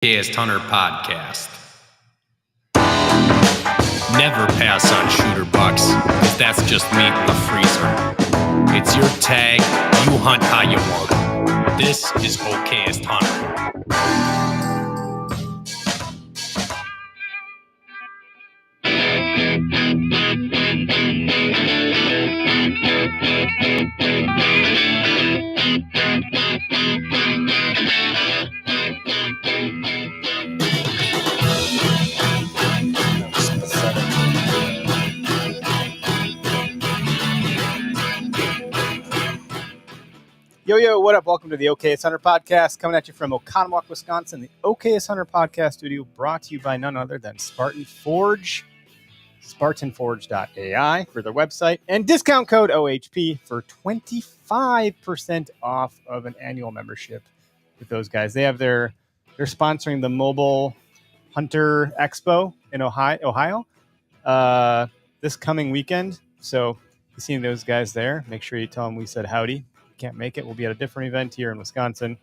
Cast Hunter Podcast. Never pass on shooter bucks, because that's just meat in the freezer. It's your tag, you hunt how you want. This is Okayest Hunter. Yo, what up? Welcome to the Okayest Hunter Podcast, coming at you from Oconomowoc, Wisconsin. The Okayest Hunter Podcast studio brought to you by none other than Spartan Forge, spartanforge.ai for their website, and discount code OHP for 25% off of an annual membership with those guys. They're sponsoring the Mobile Hunter Expo in Ohio this coming weekend. So if you see those guys there, make sure you tell them we said howdy. Can't make it, we'll be at a different event here in Wisconsin.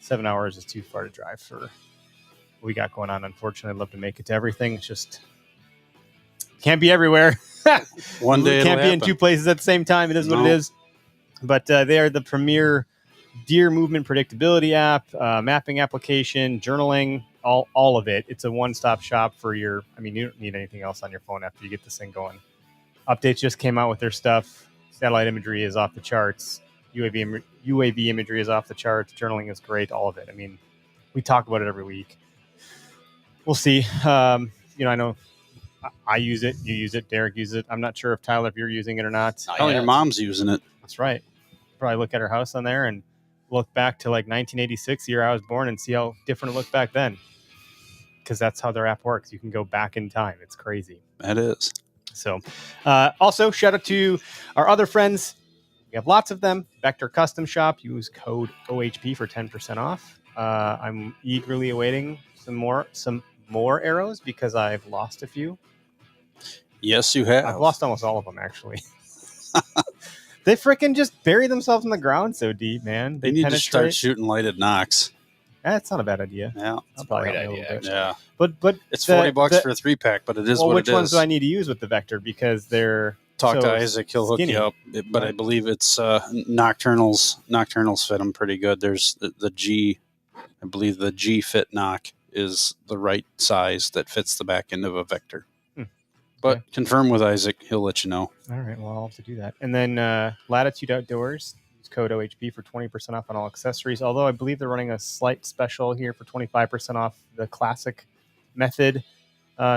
7 hours is too far to drive for what we got going on. Unfortunately, I'd love to make it to everything. It's just can't be everywhere. One day can't be in two places at the same time. It is what it is. But they are the premier deer movement predictability app, mapping application, journaling, all of it. It's a one-stop shop for you don't need anything else on your phone after you get this thing going. Updates just came out with their stuff. Satellite imagery is off the charts. UAV imagery is off the charts. Journaling is great. All of it. I mean, we talk about it every week. We'll see. I know I use it. You use it. Derek uses it. I'm not sure if Tyler, if you're using it or not. Oh, your mom's using it. That's right. Probably look at her house on there and look back to like 1986, the year I was born, and see how different it looked back then. Because that's how their app works. You can go back in time. It's crazy. That is. So, also shout out to our other friends. We have lots of them. Vector Custom Shop. Use code OHP for 10% off. I'm eagerly awaiting some more arrows because I've lost a few. Yes, you have. I've lost almost all of them, actually. They freaking just bury themselves in the ground so deep, man. They need to start shooting lighted knocks. That's not a bad idea. Yeah, that's probably a great idea. Yeah, but it's $40 for a 3-pack, but it is what it is. Which ones do I need to use with the Vector because they're Talk to Isaac, he'll hook you up. But I believe it's Nocturnals. Nocturnals fit them pretty good. There's the G. I believe the G Fit Nock is the right size that fits the back end of a Vector. But confirm with Isaac, he'll let you know. All right, well, I'll have to do that. And then Latitude Outdoors, use code OHP for 20% off on all accessories. Although I believe they're running a slight special here for 25% off the classic method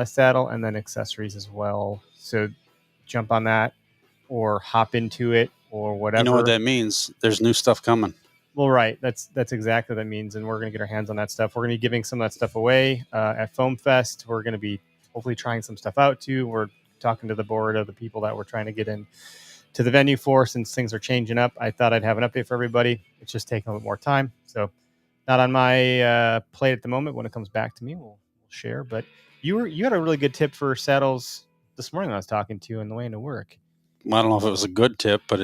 saddle and then accessories as well. So jump on that or hop into it or whatever. You know what that means? There's new stuff coming. Well, right. That's exactly what that means. And we're going to get our hands on that stuff. We're going to be giving some of that stuff away at Foam Fest. We're going to be hopefully trying some stuff out too. We're talking to the board of the people that we're trying to get in to the venue for since things are changing up. I thought I'd have an update for everybody. It's just taking a little bit more time. So not on my plate at the moment. When it comes back to me, we'll share. But you had a really good tip for saddles this morning when I was talking to you on the way into work. Well, I don't know if it was a good tip, but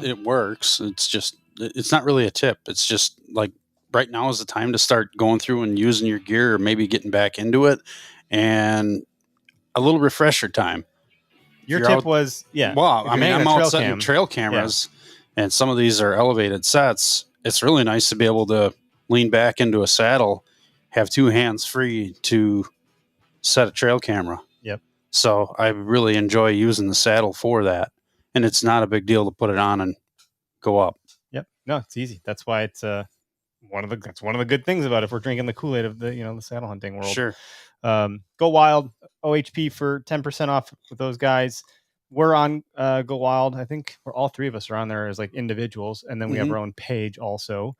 it works. It's not really a tip. It's just like right now is the time to start going through and using your gear or maybe getting back into it and a little refresher time. Your tip was, Well, I mean, I'm out setting trail cameras and some of these are elevated sets. It's really nice to be able to lean back into a saddle, have two hands free to set a trail camera. Yep. So I really enjoy using the saddle for that. And it's not a big deal to put it on and go up. Yep. No, it's easy. That's why it's one of the good things about it. If we're drinking the Kool-Aid of the saddle hunting world. Sure. Go Wild, OHP for 10% off with those guys. We're on Go Wild. I think we're all three of us are on there as like individuals. And then we have our own page also.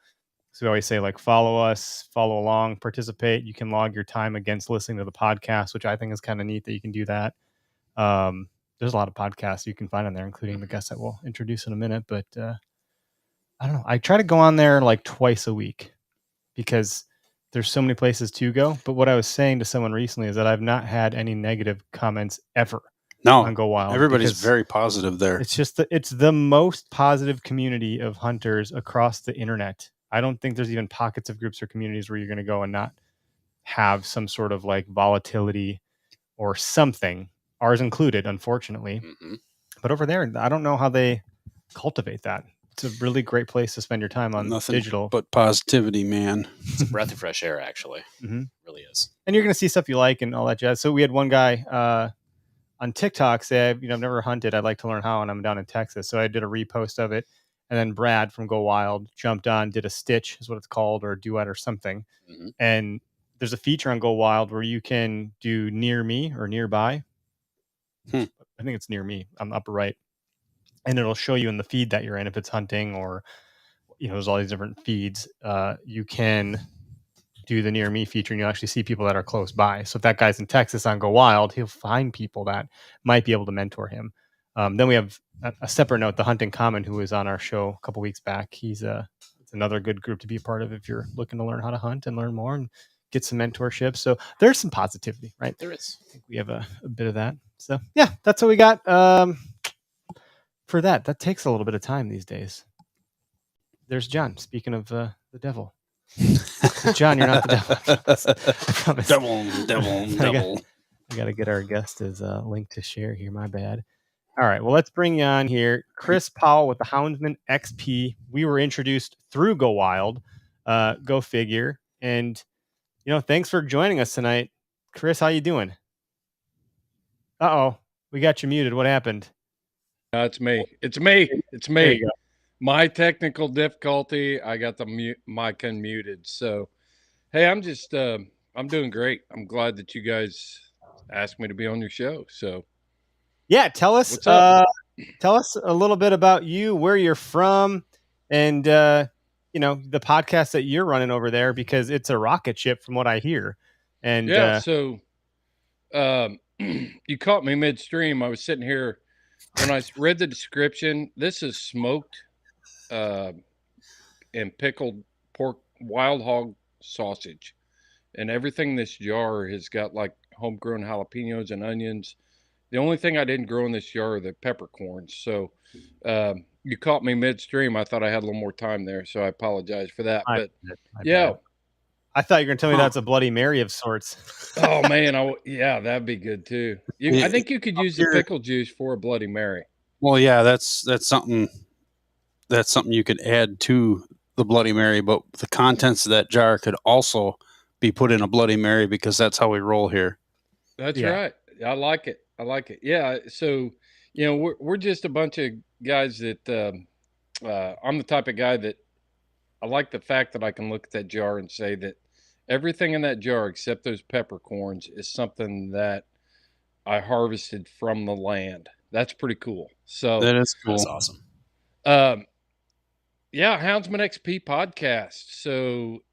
So we always say like, follow us, follow along, participate. You can log your time against listening to the podcast, which I think is kind of neat that you can do that. There's a lot of podcasts you can find on there, including the guests that we'll introduce in a minute. But I don't know. I try to go on there like twice a week because there's so many places to go. But what I was saying to someone recently is that I've not had any negative comments ever. On Go Wild. Everybody's very positive there. It's just it's the most positive community of hunters across the internet. I don't think there's even pockets of groups or communities where you're going to go and not have some sort of like volatility or something, ours included, unfortunately. Mm-hmm. But over there, I don't know how they cultivate that. It's a really great place to spend your time on Nothing digital. but positivity, man. It's a breath of fresh air, actually. Mm-hmm. It really is. And you're going to see stuff you like and all that jazz. So we had one guy on TikTok say, I've never hunted. I'd like to learn how, and I'm down in Texas. So I did a repost of it. And then Brad from Go Wild jumped on, did a stitch, is what it's called, or a duet or something. Mm-hmm. And there's a feature on Go Wild where you can do near me or nearby. I think it's near me on the upper right. And it'll show you in the feed that you're in, if it's hunting or, there's all these different feeds. You can do the near me feature and you'll actually see people that are close by. So if that guy's in Texas on Go Wild, he'll find people that might be able to mentor him. Then we have a separate note, the Hunting Common, who was on our show a couple weeks back. It's another good group to be a part of if you're looking to learn how to hunt and learn more and get some mentorship. So there's some positivity, right? There is. I think we have a bit of that. So yeah, that's what we got for that. That takes a little bit of time these days. There's John. Speaking of the devil. John, you're not the devil. I promise. Devil. I got to get our guest as a link to share here. My bad. All right. Well, let's bring you on here. Chris Powell with the Houndsman XP. We were introduced through Go Wild. Go figure. And, thanks for joining us tonight. Chris, how you doing? Uh-oh. We got you muted. What happened? It's me. It's me. There you go. My technical difficulty. I got the mic unmuted. So, hey, I'm just, I'm doing great. I'm glad that you guys asked me to be on your show. So, yeah, tell us a little bit about you, where you're from, and the podcast that you're running over there, because it's a rocket ship from what I hear. And yeah, so you caught me midstream. I was sitting here when I read the description. This is smoked and pickled pork, wild hog sausage, and everything in this jar has got like homegrown jalapenos and onions. The only thing I didn't grow in this jar are the peppercorns. So you caught me midstream. I thought I had a little more time there, so I apologize for that. But yeah, I thought you were going to tell me that's a Bloody Mary of sorts. Oh man, yeah, that'd be good too. I think you could use the pickle juice for a Bloody Mary. Well, yeah, that's something. That's something you could add to the Bloody Mary, but the contents of that jar could also be put in a Bloody Mary, because that's how we roll here. That's right. I like it. Yeah. So, we're just a bunch of guys that I'm the type of guy that I like the fact that I can look at that jar and say that everything in that jar except those peppercorns is something that I harvested from the land. That's pretty cool. So that is cool. That's awesome. Yeah, Houndsman XP podcast. So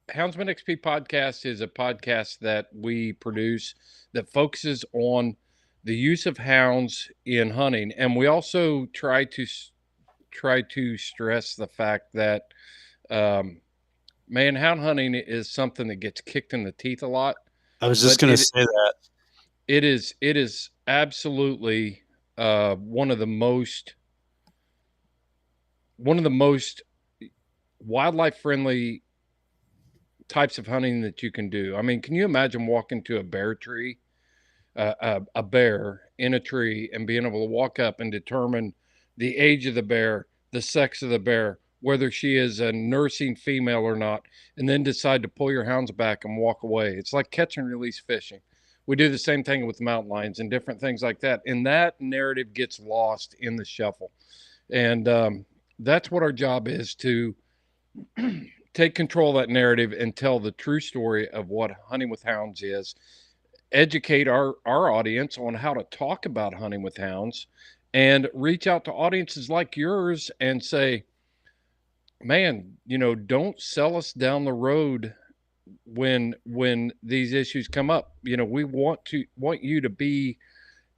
Houndsman XP podcast is a podcast that we produce that focuses on the use of hounds in hunting. And we also try to stress the fact that, man, hound hunting is something that gets kicked in the teeth a lot. I was just going to say that. It is absolutely one of the most wildlife friendly types of hunting that you can do. I mean, can you imagine walking to a bear tree, a bear in a tree, and being able to walk up and determine the age of the bear, the sex of the bear, whether she is a nursing female or not, and then decide to pull your hounds back and walk away? It's like catch and release fishing. We do the same thing with mountain lions and different things like that. And that narrative gets lost in the shuffle. And that's what our job is, to take control of that narrative and tell the true story of what hunting with hounds is, educate our audience on how to talk about hunting with hounds, and reach out to audiences like yours and say, man, don't sell us down the road when these issues come up. We want you to be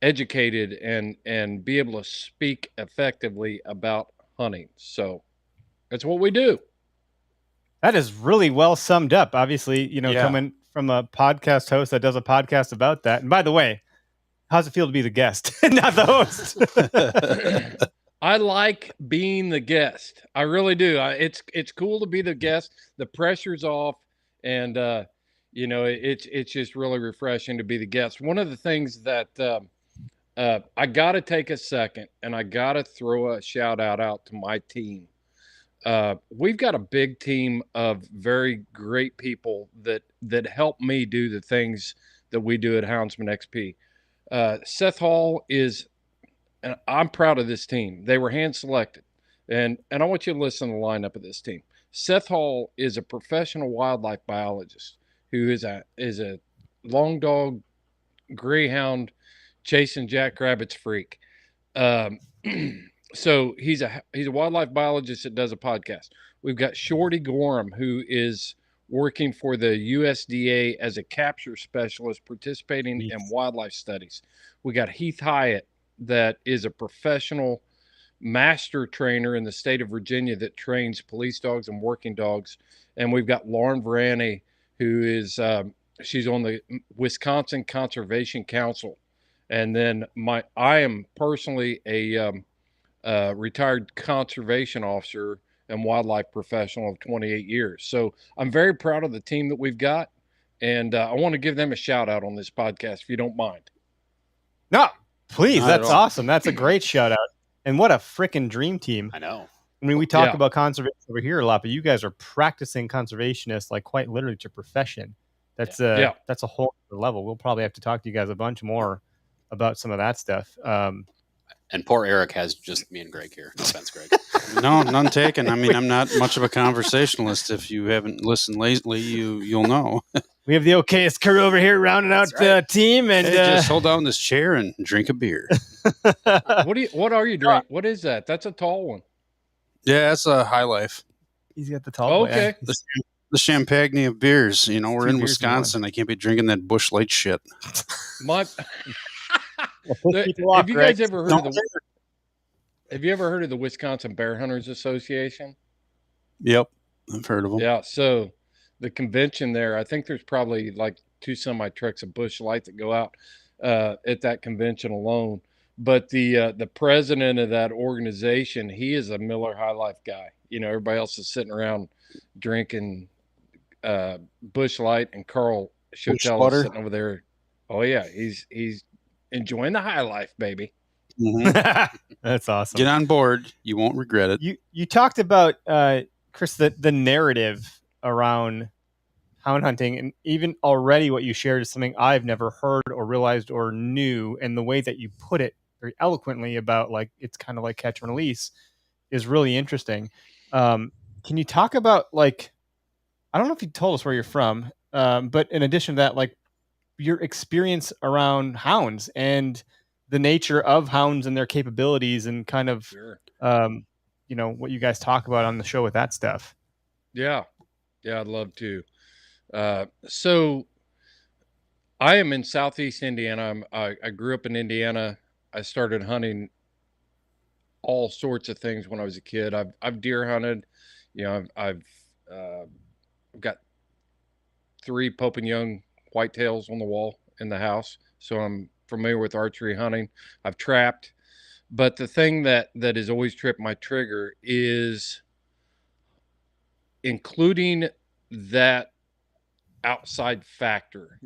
educated and be able to speak effectively about hunting. So that's what we do. That is really well summed up. Obviously, coming from a podcast host that does a podcast about that. And by the way, how's it feel to be the guest, not the host? I like being the guest. I really do. It's cool to be the guest. The pressure's off, and it's just really refreshing to be the guest. One of the things that I got to take a second and I got to throw a shout out to my team. We've got a big team of very great people that help me do the things that we do at Houndsman XP. Seth Hall is, and I'm proud of this team. They were hand selected, and I want you to listen to the lineup of this team. Seth Hall is a professional wildlife biologist who is a long dog greyhound chasing jackrabbits freak. Um, so he's a wildlife biologist that does a podcast. We've got Shorty Gorham, who is working for the USDA as a capture specialist participating in wildlife studies. We got Heath Hyatt, that is a professional master trainer in the state of Virginia that trains police dogs and working dogs. And we've got Lauren Varani, who is she's on the Wisconsin Conservation Council. And then I am personally a retired conservation officer and wildlife professional of 28 years. So I'm very proud of the team that we've got. And I want to give them a shout out on this podcast, if you don't mind. No, please. Not That's at all. awesome. That's a great shout out. And what a freaking dream team. I know. I mean, we talk Yeah. about conservation over here a lot, but you guys are practicing conservationists, like quite literally to profession. That's a whole other level. We'll probably have to talk to you guys a bunch more about some of that stuff. And poor Eric has just me and Greg here. No offense, Greg. No, none taken. I mean, I'm not much of a conversationalist. If you haven't listened lately, you'll know. We have the okayest crew over here rounding out the team, and Hey, just hold down this chair and drink a beer. What are you drinking? What is that? That's a tall one. Yeah, that's a High Life. he's got the tall. Okay. The champagne of beers. You know, we're 2 in beers in one. Wisconsin. I can't be drinking that Busch Light shit. My, Piss people off, have you guys Greg. ever heard of the Have you ever heard of the Wisconsin Bear Hunters Association? Yep, I've heard of them. Yeah. So the convention there, I think there's probably like 2 semi trucks of Busch Light that go out at that convention alone. But the president of that organization, he is a Miller High Life guy. You know, everybody else is sitting around drinking Busch Light, and Carl Chotel is sitting over there. Oh yeah, he's enjoying the High Life, baby. Mm-hmm. That's awesome. Get on board. You won't regret it. You talked about Chris, the narrative around hound hunting, and even already what you shared is something I've never heard or realized or knew, and the way that you put it very eloquently about, like, it's kind of like catch and release is really interesting. Can you talk about, like, I don't know if you told us where you're from, but in addition to that, like, your experience around hounds and the nature of hounds and their capabilities, and kind of, Sure. What you guys talk about on the show with that stuff. Yeah, I'd love to. So I am in Southeast Indiana. I grew up in Indiana. I started hunting all sorts of things when I was a kid. I've deer hunted. You know, I've got 3 Pope and Young whitetails on the wall in the house, so I'm familiar with archery hunting. I've trapped, but the thing that has always tripped my trigger is including that outside factor,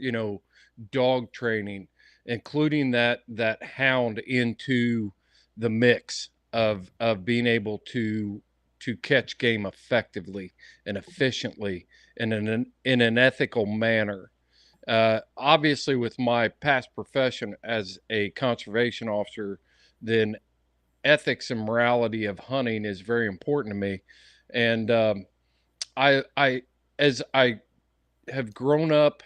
dog training, including that hound into the mix of being able to catch game effectively and efficiently and in an ethical manner. Obviously, with my past profession as a conservation officer, then ethics and morality of hunting is very important to me. And as I have grown up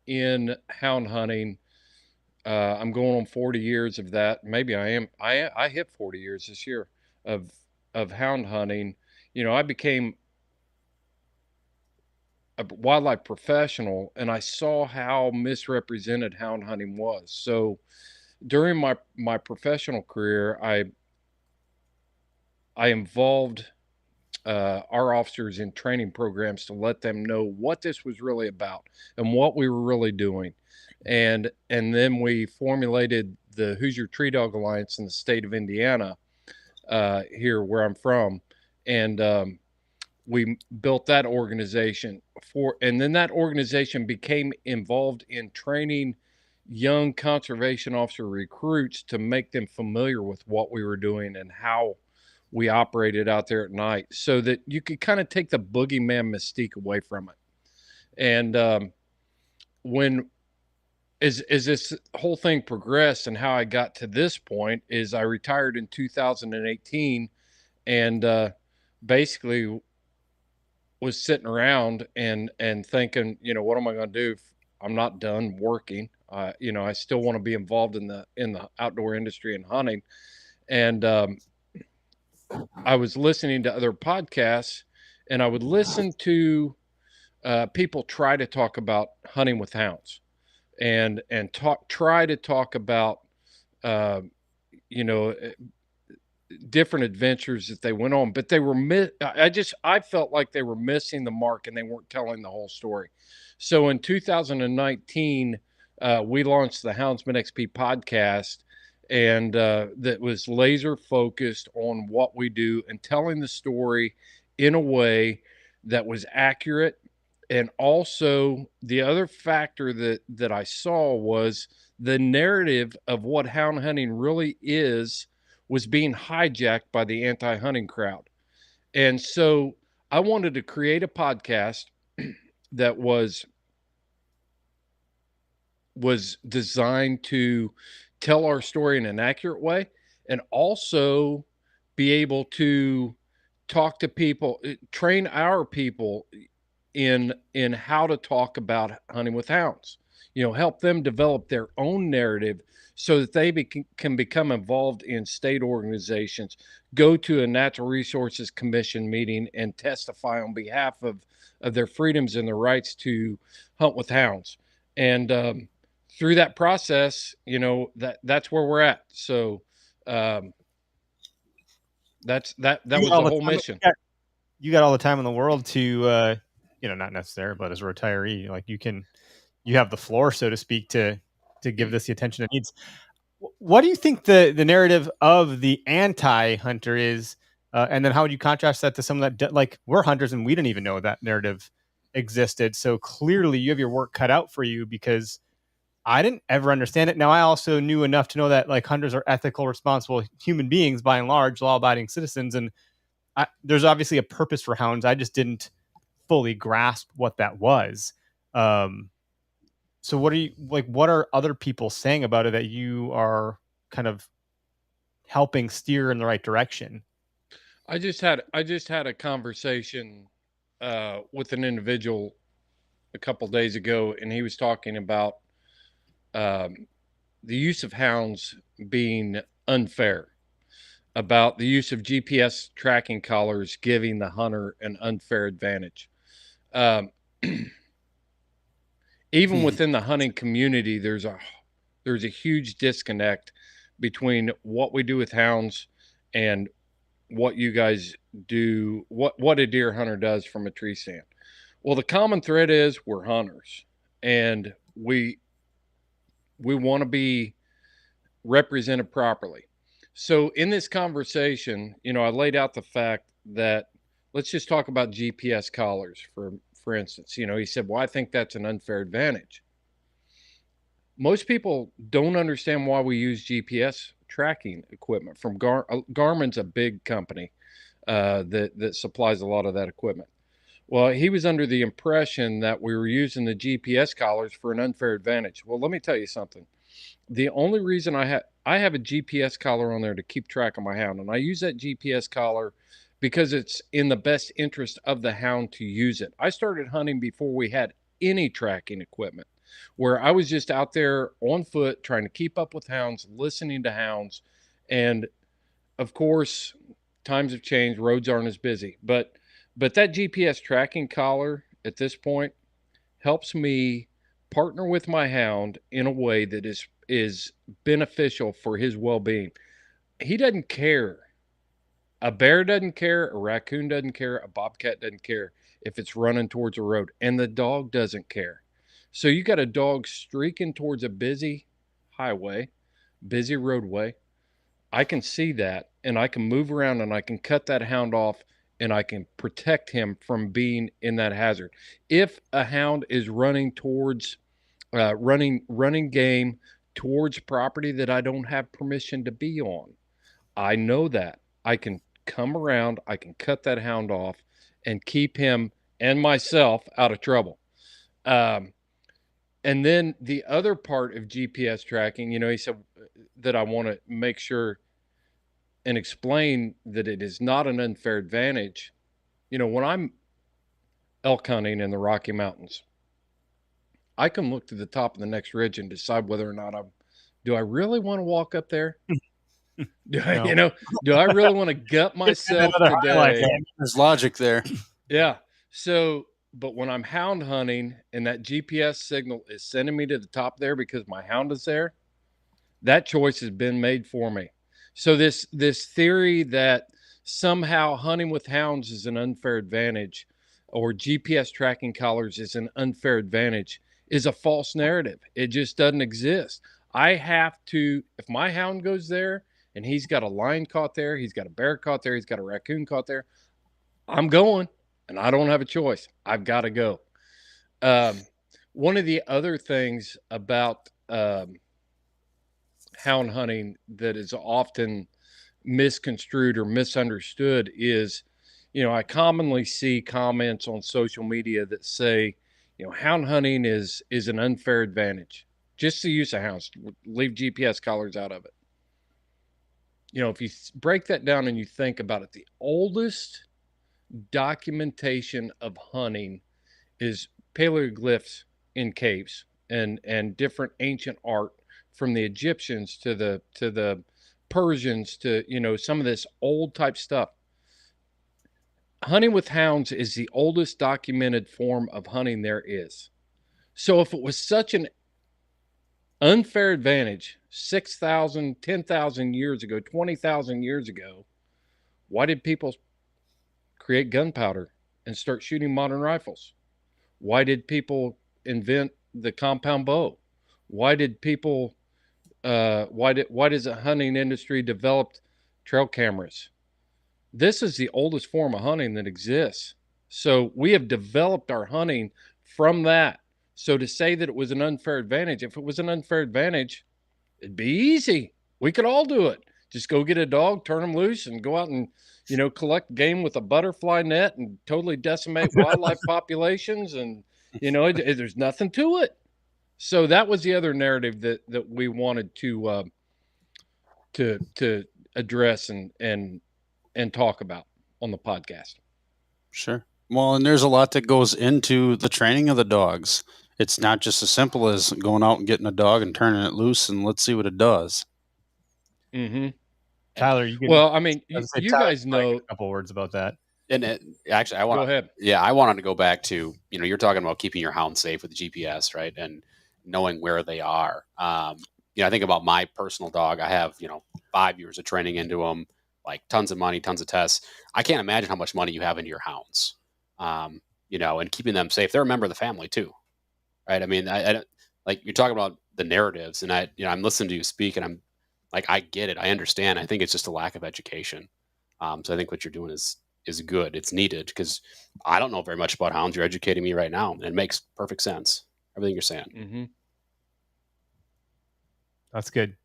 in hound hunting, I'm going on 40 years of that. Maybe I am. I hit 40 years this year of hound hunting. I became a wildlife professional, and I saw how misrepresented hound hunting was. So during my professional career, I involved our officers in training programs to let them know what this was really about and what we were really doing. And then we formulated the Hoosier Tree Dog Alliance in the state of Indiana, here where I'm from. And we built that organization and then that organization became involved in training young conservation officer recruits to make them familiar with what we were doing and how we operated out there at night, so that you could kind of take the boogeyman mystique away from it. And when as this whole thing progressed, and how I got to this point is I retired in 2018, and basically was sitting around and thinking, what am I going to do if I'm not done working? I still want to be involved in the outdoor industry and hunting. And I was listening to other podcasts, and I would listen to people try to talk about hunting with hounds, and try to talk about you know different adventures that they went on, but they were I felt like they were missing the mark and they weren't telling the whole story. So in 2019, we launched the Houndsman XP podcast, and that was laser focused on what we do and telling the story in a way that was accurate. And also, the other factor that I saw was the narrative of what hound hunting really is was being hijacked by the anti-hunting crowd. And so I wanted to create a podcast that was designed to tell our story in an accurate way, and also be able to talk to people, train our people in how to talk about hunting with hounds, help them develop their own narrative so that they can become involved in state organizations, go to a natural resources commission meeting and testify on behalf of their freedoms and their rights to hunt with hounds. And through that process, that's where we're at. So that was the whole mission. You got all the time in the world to not necessarily, but as a retiree, like you have the floor, so to speak, to give this the attention it needs. What do you think the narrative of the anti-hunter is? And then how would you contrast that to someone that, like, we're hunters and we didn't even know that narrative existed. So clearly you have your work cut out for you, because I didn't ever understand it. Now, I also knew enough to know that, like, hunters are ethical, responsible human beings, by and large, law-abiding citizens. And there's obviously a purpose for hounds. I just didn't fully grasp what that was. So what are other people saying about it that you are kind of helping steer in the right direction? I just had a conversation with an individual a couple days ago, and he was talking about the use of hounds being unfair, about the use of GPS tracking collars giving the hunter an unfair advantage. Even within the hunting community, there's a huge disconnect between what we do with hounds and what you guys do, what a deer hunter does from a tree stand. Well, the common thread is we're hunters, and we want to be represented properly. So in this conversation, I laid out the fact that, let's just talk about GPS collars for instance. He said, well, I think that's an unfair advantage. Most people don't understand why we use GPS tracking equipment from Garmin's a big company that supplies a lot of that equipment. Well, he was under the impression that we were using the GPS collars for an unfair advantage. Well, let me tell you something. The only reason I have a GPS collar on there to keep track of my hound, and I use that GPS collar because it's in the best interest of the hound to use it. I started hunting before we had any tracking equipment, where I was just out there on foot trying to keep up with hounds, listening to hounds. And of course, times have changed, roads aren't as busy, but that GPS tracking collar at this point helps me partner with my hound in a way that is beneficial for his well-being. He doesn't care. A bear doesn't care, a raccoon doesn't care, a bobcat doesn't care if it's running towards a road, and the dog doesn't care. So you got a dog streaking towards a busy highway, busy roadway. I can see that, and I can move around, and I can cut that hound off and I can protect him from being in that hazard. If a hound is running towards running game towards property that I don't have permission to be on, I know that I can come around, I can cut that hound off and keep him and myself out of trouble. And then the other part of GPS tracking, he said that I want to make sure and explain that it is not an unfair advantage. When I'm elk hunting in the Rocky Mountains, I can look to the top of the next ridge and decide whether or not do I really want to walk up there? Do I really want to gut myself today? There's logic there. Yeah. So, but when I'm hound hunting and that GPS signal is sending me to the top there because my hound is there, that choice has been made for me. So this theory that somehow hunting with hounds is an unfair advantage or GPS tracking collars is an unfair advantage is a false narrative. It just doesn't exist. I have to, if my hound goes there and he's got a lion caught there, he's got a bear caught there, he's got a raccoon caught there, I'm going and I don't have a choice. I've got to go. One of the other things about hound hunting that is often misconstrued or misunderstood is, I commonly see comments on social media that say, hound hunting is an unfair advantage. Just the use of hounds, leave GPS collars out of it. If you break that down and you think about it, the oldest documentation of hunting is paleoglyphs in caves and different ancient art from the Egyptians to the Persians to, some of this old type stuff. Hunting with hounds is the oldest documented form of hunting there is. So if it was such an unfair advantage 6,000, 10,000 years ago, 20,000 years ago, why did people create gunpowder and start shooting modern rifles? Why did people invent the compound bow? Why did people why does the hunting industry develop trail cameras? This is the oldest form of hunting that exists. So we have developed our hunting from that. So to say that it was an unfair advantage, if it was an unfair advantage, it'd be easy. We could all do it. Just go get a dog, turn them loose, and go out and, collect game with a butterfly net and totally decimate wildlife populations. And, there's nothing to it. So that was the other narrative that we wanted to address and talk about on the podcast. Sure. Well, and there's a lot that goes into the training of the dogs. It's not just as simple as going out and getting a dog and turning it loose and let's see what it does. Mm-hmm. Tyler, you guys know a couple words about that. And actually, I want go ahead. Yeah, I wanted to go back to, you're talking about keeping your hound safe with the GPS, right? And knowing where they are. I think about my personal dog. I have, 5 years of training into them, like tons of money, tons of tests. I can't imagine how much money you have into your hounds, and keeping them safe. They're a member of the family too, right? I mean, I like you're talking about the narratives, and I'm listening to you speak, and I'm like, I get it, I understand. I think it's just a lack of education. So I think what you're doing is good. It's needed because I don't know very much about hounds. You're educating me right now, and it makes perfect sense. Everything you're saying. Mm-hmm. That's good.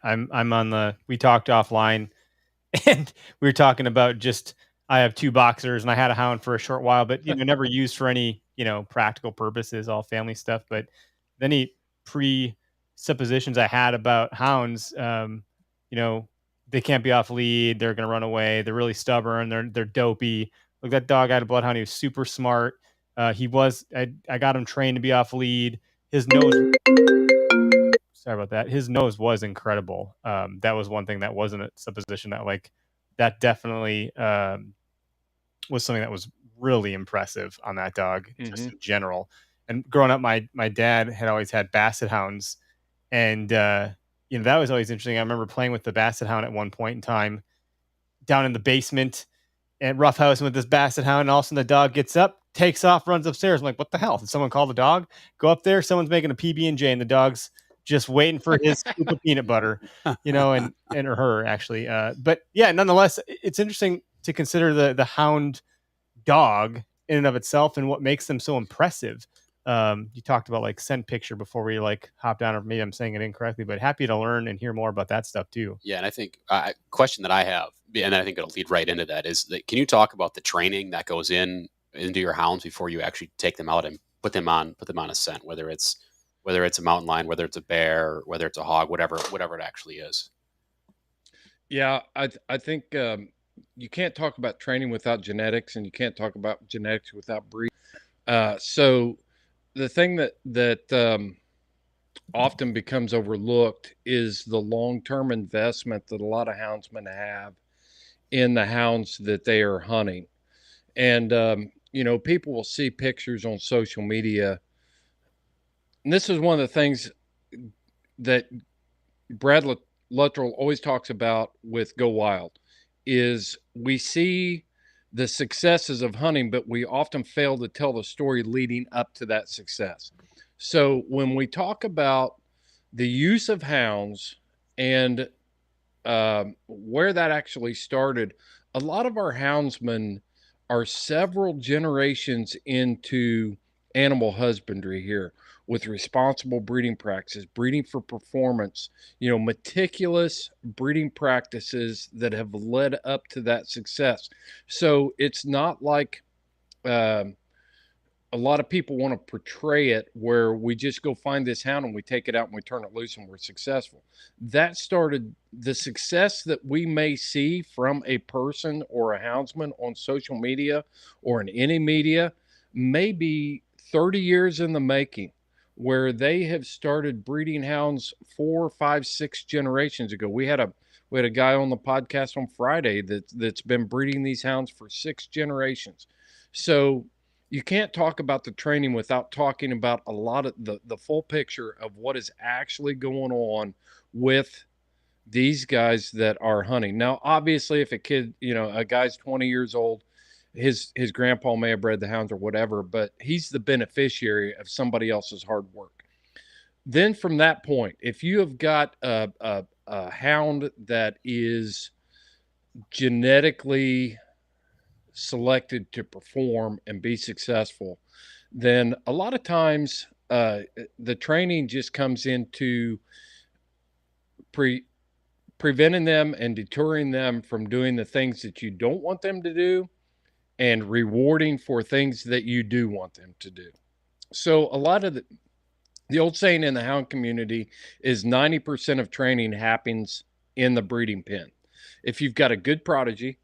I'm on the. We talked offline, and we were talking about I have 2 boxers, and I had a hound for a short while, but never used for any practical purposes, all family stuff. But any presuppositions I had about hounds, they can't be off lead. They're going to run away. They're really stubborn. They're dopey. Like that dog, I had a bloodhound. He was super smart. I got him trained to be off lead. His nose. Sorry about that. His nose was incredible. That was one thing that wasn't a supposition that definitely was something that was really impressive on that dog, just in general. And growing up, my dad had always had basset hounds, and that was always interesting. I remember playing with the basset hound at one point in time down in the basement and roughhousing with this basset hound, and all of a sudden the dog gets up, takes off, runs upstairs. I'm like, what the hell? Did someone call the dog? Go up there, someone's making a PB&J, and the dog's just waiting for his scoop of peanut butter, and or her actually. But yeah, nonetheless, it's interesting. to consider the Hound dog in and of itself and what makes them so impressive. You talked about like scent picture before we like hopped on, or maybe I'm saying it incorrectly, but happy to learn and hear more about that stuff too. Yeah, and I think question that I have, and I think it'll lead right into that, is that can you talk about the training that goes into your hounds before you actually take them out and put them on a scent, whether it's a mountain lion, whether it's a bear, whether it's a hog, whatever it actually is. Yeah, I think you can't talk about training without genetics, and you can't talk about genetics without breed. So the thing that often becomes overlooked is the long-term investment that a lot of houndsmen have in the hounds that they are hunting. And people will see pictures on social media, and this is one of the things that Brad Luttrell always talks about with Go Wild, is we see the successes of hunting, but we often fail to tell the story leading up to that success. So when we talk about the use of hounds and where that actually started, a lot of our houndsmen are several generations into animal husbandry here, with responsible breeding practices, breeding for performance, meticulous breeding practices that have led up to that success. So it's not like a lot of people want to portray it where we just go find this hound and we take it out and we turn it loose and we're successful. That started the success that we may see from a person or a houndsman on social media or in any media may be 30 years in the making, where they have started breeding hounds 4, 5, 6 generations ago. We had a guy on the podcast on Friday that's been breeding these hounds for 6 generations. So you can't talk about the training without talking about a lot of the full picture of what is actually going on with these guys that are hunting. Now, obviously, if a guy's 20 years old, his grandpa may have bred the hounds or whatever, but he's the beneficiary of somebody else's hard work. Then from that point, if you have got a hound that is genetically selected to perform and be successful, then a lot of times the training just comes into preventing them and deterring them from doing the things that you don't want them to do, and rewarding for things that you do want them to do. So a lot of the old saying in the hound community is 90% of training happens in the breeding pen. If you've got a good prodigy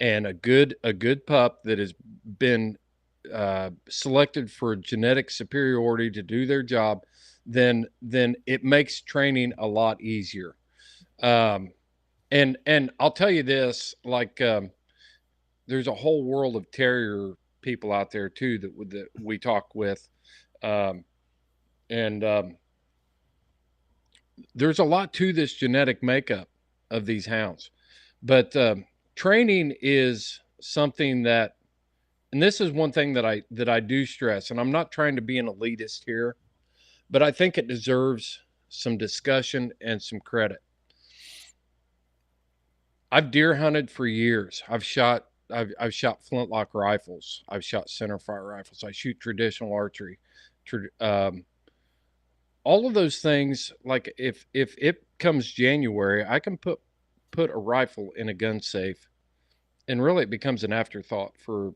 and a good pup that has been selected for genetic superiority to do their job, then it makes training a lot easier. And I'll tell you this, like there's a whole world of terrier people out there too that we talk with, and there's a lot to this genetic makeup of these hounds, but training is something that, and this is one thing that I do stress, and I'm not trying to be an elitist here, but I think it deserves some discussion and some credit. I've deer hunted for years. I've shot flintlock rifles. I've shot centerfire rifles. I shoot traditional archery. All of those things, like if it comes January, I can put a rifle in a gun safe, and really it becomes an afterthought for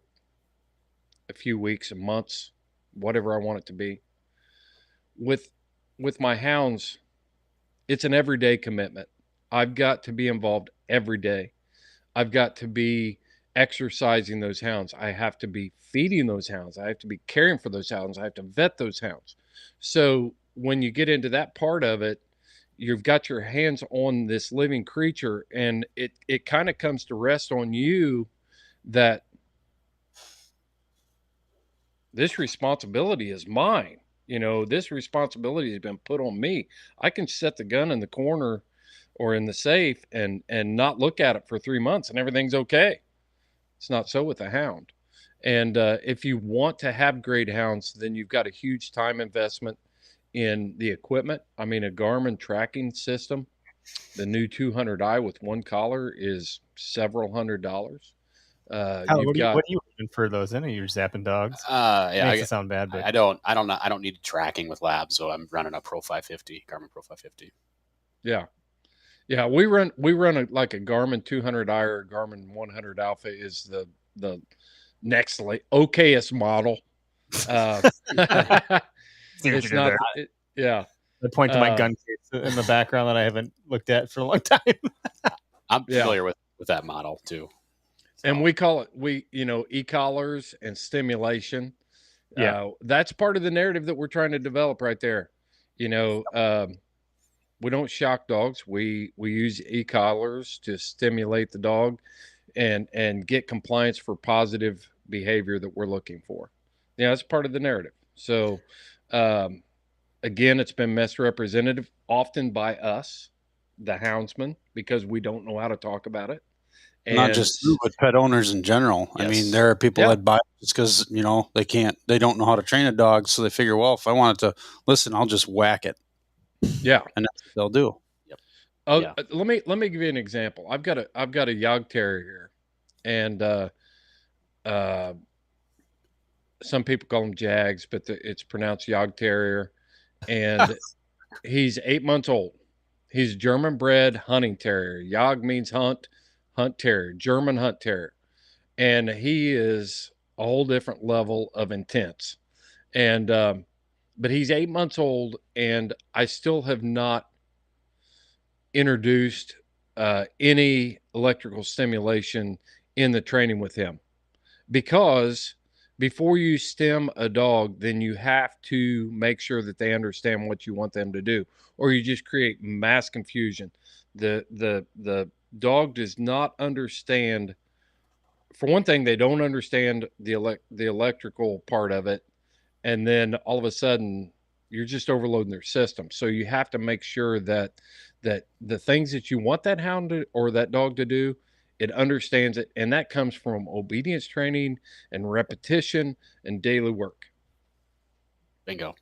a few weeks and months, whatever I want it to be. With my hounds, it's an everyday commitment. I've got to be involved every day. I've got to be exercising those hounds. I have to be feeding those hounds. I have to be caring for those hounds. I have to vet those hounds. So when you get into that part of it, you've got your hands on this living creature, and it kind of comes to rest on you that this responsibility is mine. This responsibility has been put on me. I can set the gun in the corner or in the safe and not look at it for 3 months and everything's okay. It's not so with a hound. And if you want to have great hounds, then you've got a huge time investment in the equipment. I mean, a Garmin tracking system, the new 200i with one collar, is several $100s. Kyle, You've got what are you using for those? I know you're zapping dogs. Yeah, Makes it sound bad, but I don't need tracking with labs, so I'm running a Pro 550, Garmin Pro 550. yeah. Yeah, we run like a Garmin 200i or a Garmin 100 Alpha is the next okayest model. See what It's you did not. there. Yeah, I point to my gun case in the background that I haven't looked at for a long time. I'm familiar with that model too. So. And we call it e-collars and stimulation. Yeah, that's part of the narrative that we're trying to develop right there. We don't shock dogs. We use e-collars to stimulate the dog and get compliance for positive behavior that we're looking for. Yeah, that's part of the narrative. So again, it's been misrepresented often by us, the houndsman, because we don't know how to talk about it. And not just you, but pet owners in general. Yes. I mean, there are people that buy just because they don't know how to train a dog, so they figure, well, if I want it to listen, I'll just whack it. Yeah, and that's what they'll do. Yep. Oh, yeah. Let me give you an example. I've got a Yog Terrier here, and some people call them Jags, but it's pronounced Yog Terrier, and he's 8 months old. He's German bred hunting terrier. Yog means hunt terrier, German hunt terrier, and he is a whole different level of intense. And but he's 8 months old, and I still have not introduced any electrical stimulation in the training with him, because before you stim a dog, then you have to make sure that they understand what you want them to do, or you just create mass confusion. The dog does not understand. For one thing, they don't understand the electrical part of it, and then all of a sudden you're just overloading their system. So you have to make sure that the things that you want that hound or that dog to do, it understands it, and that comes from obedience training and repetition and daily work. Bingo.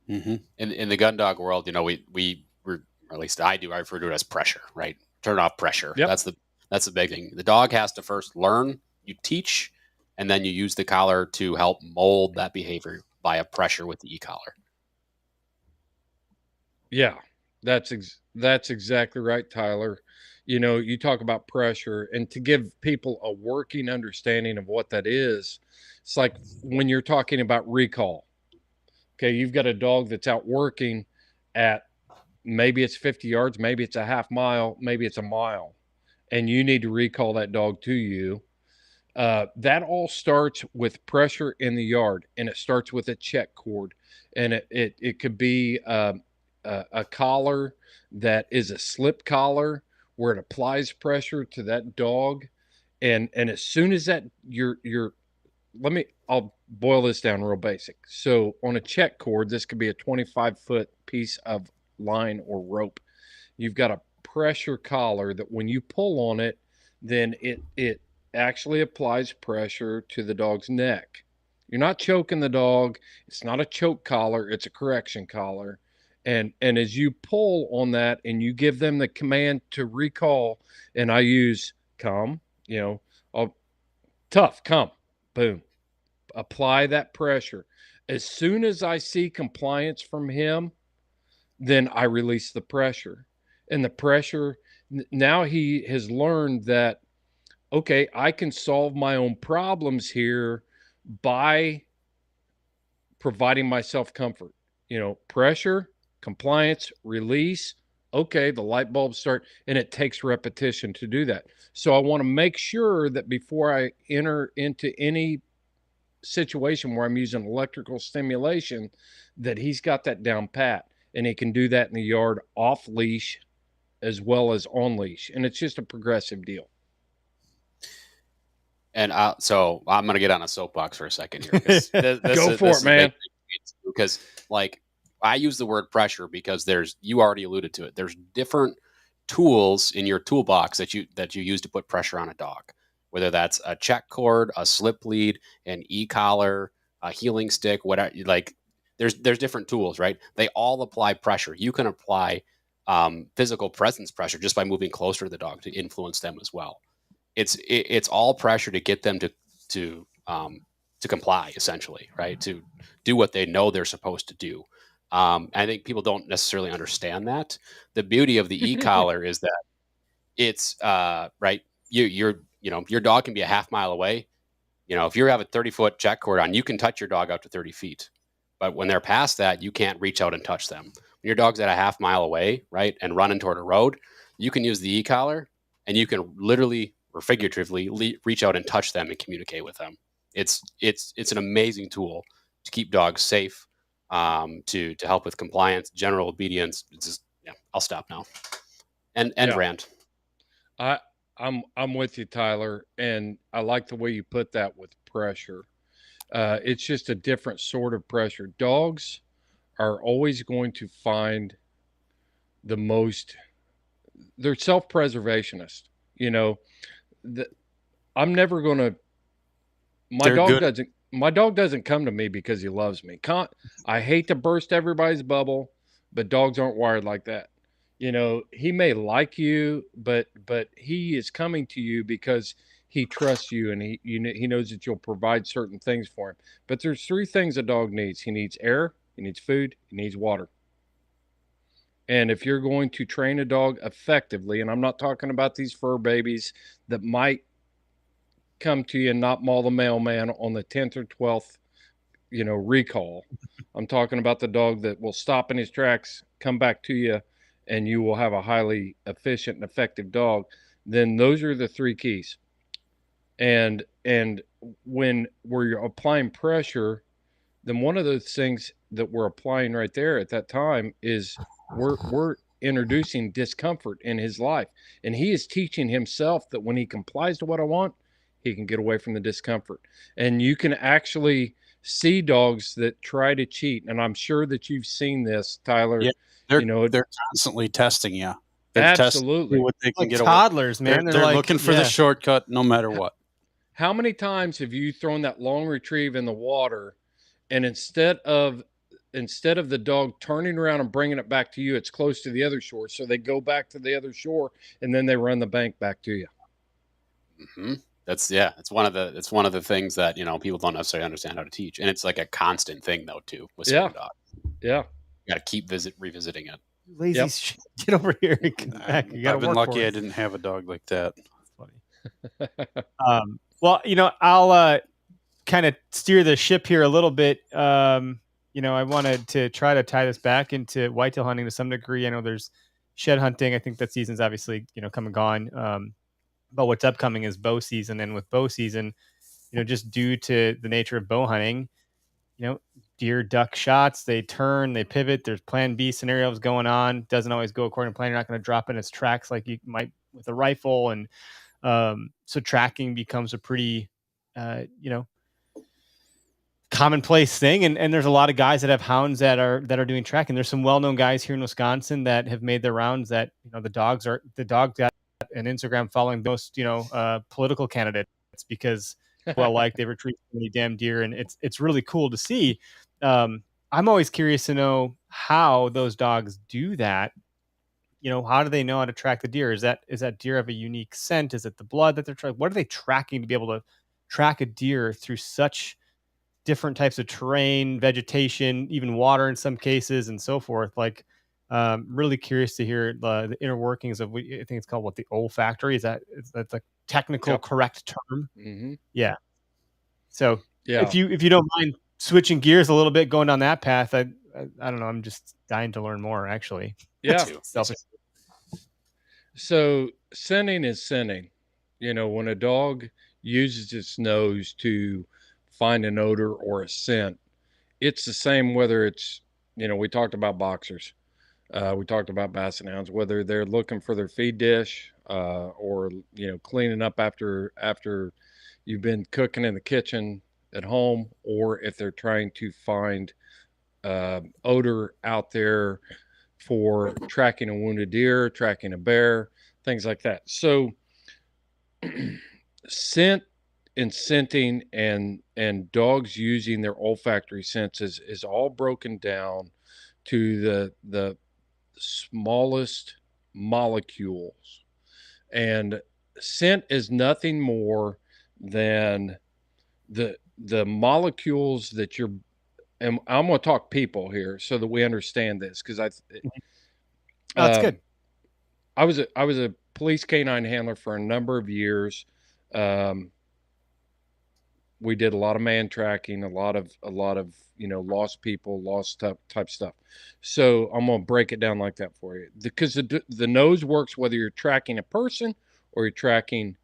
Mm-hmm. In the gun dog world, we or at least I do. I refer to it as pressure, right? Turn off pressure. Yep. That's the big thing. The dog has to first learn. You teach, and then you use the collar to help mold that behavior via pressure with the e-collar. Yeah, that's exactly right, Tyler. You talk about pressure, and to give people a working understanding of what that is, it's like when you're talking about recall. Okay, you've got a dog that's out working at maybe it's 50 yards, maybe it's a half mile, maybe it's a mile, and you need to recall that dog to you. That all starts with pressure in the yard, and it starts with a check cord, and it could be a collar that is a slip collar where it applies pressure to that dog, and as soon as that I'll boil this down real basic. So on a check cord, this could be a 25-foot piece of line or rope. You've got a pressure collar that when you pull on it, then it actually applies pressure to the dog's neck. You're not choking the dog. It's not a choke collar. It's a correction collar. And as you pull on that and you give them the command to recall, and I use come, tough, come, boom, apply that pressure. As soon as I see compliance from him, then I release the pressure. And the pressure, now he has learned that, okay, I can solve my own problems here by providing myself comfort. Pressure, compliance, release. Okay, the light bulbs start, and it takes repetition to do that. So I want to make sure that before I enter into any situation where I'm using electrical stimulation, that he's got that down pat, and he can do that in the yard off leash as well as on leash. And it's just a progressive deal. And so I'm going to get on a soapbox for a second here. Go for it, man. Because I use the word pressure because you already alluded to it. There's different tools in your toolbox that you use to put pressure on a dog, whether that's a check cord, a slip lead, an e-collar, a healing stick, whatever. There's different tools, right? They all apply pressure. You can apply physical presence pressure just by moving closer to the dog to influence them as well. it's all pressure to get them to comply, essentially, right? To do what they know they're supposed to do. I think people don't necessarily understand that. The beauty of the e-collar is that it's right. Your dog can be a half mile away. If you have a 30-foot check cord on, you can touch your dog up to 30 feet. But when they're past that, you can't reach out and touch them. When your dog's at a half mile away, right, and running toward a road, you can use the e-collar and you can literally or figuratively reach out and touch them and communicate with them. It's an amazing tool to keep dogs safe, to help with compliance, general obedience. It's just, I'll stop now. And rant. I'm with you, Tyler, and I like the way you put that with pressure. It's just a different sort of pressure. Dogs are always going to find the most. They're self-preservationists. I'm never going to. My dog doesn't come to me because he loves me. I hate to burst everybody's bubble, but dogs aren't wired like that. He may like you, but he is coming to you because he trusts you and he knows that you'll provide certain things for him. But there's 3 things a dog needs. He needs air, he needs food, he needs water. And if you're going to train a dog effectively, and I'm not talking about these fur babies that might come to you and not maul the mailman on the 10th or 12th, recall. I'm talking about the dog that will stop in his tracks, come back to you, and you will have a highly efficient and effective dog. Then those are the 3 keys. And when we're applying pressure, then one of those things that we're applying right there at that time is we're introducing discomfort in his life. And he is teaching himself that when he complies to what I want, he can get away from the discomfort. And you can actually see dogs that try to cheat. And I'm sure that you've seen this, Tyler. Yeah, they're constantly testing you. They're absolutely testing what they can like get toddlers, away. man. They're looking for the shortcut no matter what. How many times have you thrown that long retrieve in the water, and instead of the dog turning around and bringing it back to you, it's close to the other shore, so they go back to the other shore and then they run the bank back to you? Mm-hmm. It's one of the things that people don't necessarily understand how to teach, and it's like a constant thing though too with certain dogs. Yeah, you got to keep revisiting it. Lazy shit. Get over here and come back. I've been lucky I didn't have a dog like that. That's funny. Well, I'll kind of steer the ship here a little bit. I wanted to try to tie this back into whitetail hunting to some degree. I know there's shed hunting. I think that season's obviously come and gone. But what's upcoming is bow season, and with bow season, just due to the nature of bow hunting, deer duck shots, they turn, they pivot. There's plan B scenarios going on. Doesn't always go according to plan. You're not going to drop in its tracks like you might with a rifle, and so tracking becomes a pretty, commonplace thing. And there's a lot of guys that have hounds that are doing tracking. There's some well-known guys here in Wisconsin that have made their rounds that, the dog got an Instagram following most, political candidates because they retrieve so many damn deer. And it's really cool to see. I'm always curious to know how those dogs do that. How do they know how to track the deer? Is that deer have a unique scent? Is it the blood that they're tracking? What are they tracking to be able to track a deer through such different types of terrain, vegetation, even water in some cases, and so forth? Really curious to hear the inner workings of, I think it's called the olfactory. Is that the technical correct term? Mm-hmm. Yeah. So if you don't mind switching gears a little bit, going down that path, I don't know. I'm just dying to learn more, actually. Yeah. So scenting is scenting. When a dog uses its nose to find an odor or a scent, it's the same whether it's, we talked about boxers. We talked about basset hounds, whether they're looking for their feed dish or, cleaning up after you've been cooking in the kitchen at home, or if they're trying to find odor out there for tracking a wounded deer, tracking a bear, things like that. So scent and scenting and dogs using their olfactory senses is all broken down to the smallest molecules. And scent is nothing more than the molecules that you're, and I'm going to talk people here so that we understand this, because That's good. I was a police canine handler for a number of years. We did a lot of man tracking, a lot of lost people, lost type stuff. So I'm gonna break it down like that for you, because the nose works whether you're tracking a person or you're tracking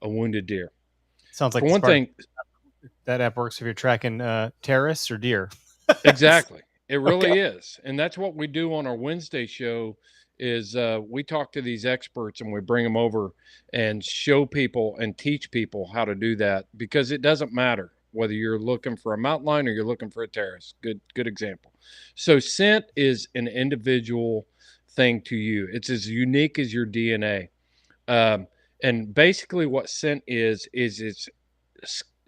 a wounded deer. Sounds like For one thing, that app works if you're tracking terrorists or deer. exactly. It really is. And that's what we do on our Wednesday show is we talk to these experts and we bring them over and show people and teach people how to do that, because it doesn't matter whether you're looking for a mountain lion or you're looking for a terrace. Good example. So scent is an individual thing to you. It's as unique as your DNA. And basically what scent is it's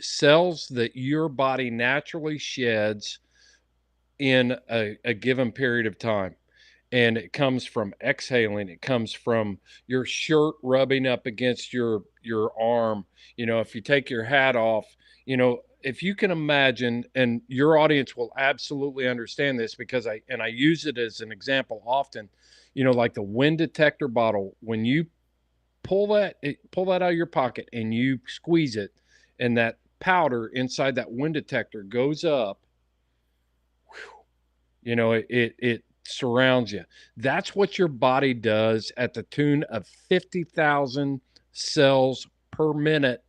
cells that your body naturally sheds in a given period of time. And it comes from exhaling. It comes from your shirt rubbing up against your arm. If you take your hat off, if you can imagine, and your audience will absolutely understand this, because I use it as an example often, like the wind detector bottle. When you pull that out of your pocket and you squeeze it, and that powder inside that wind detector goes up, it surrounds you. That's what your body does at the tune of 50,000 cells per minute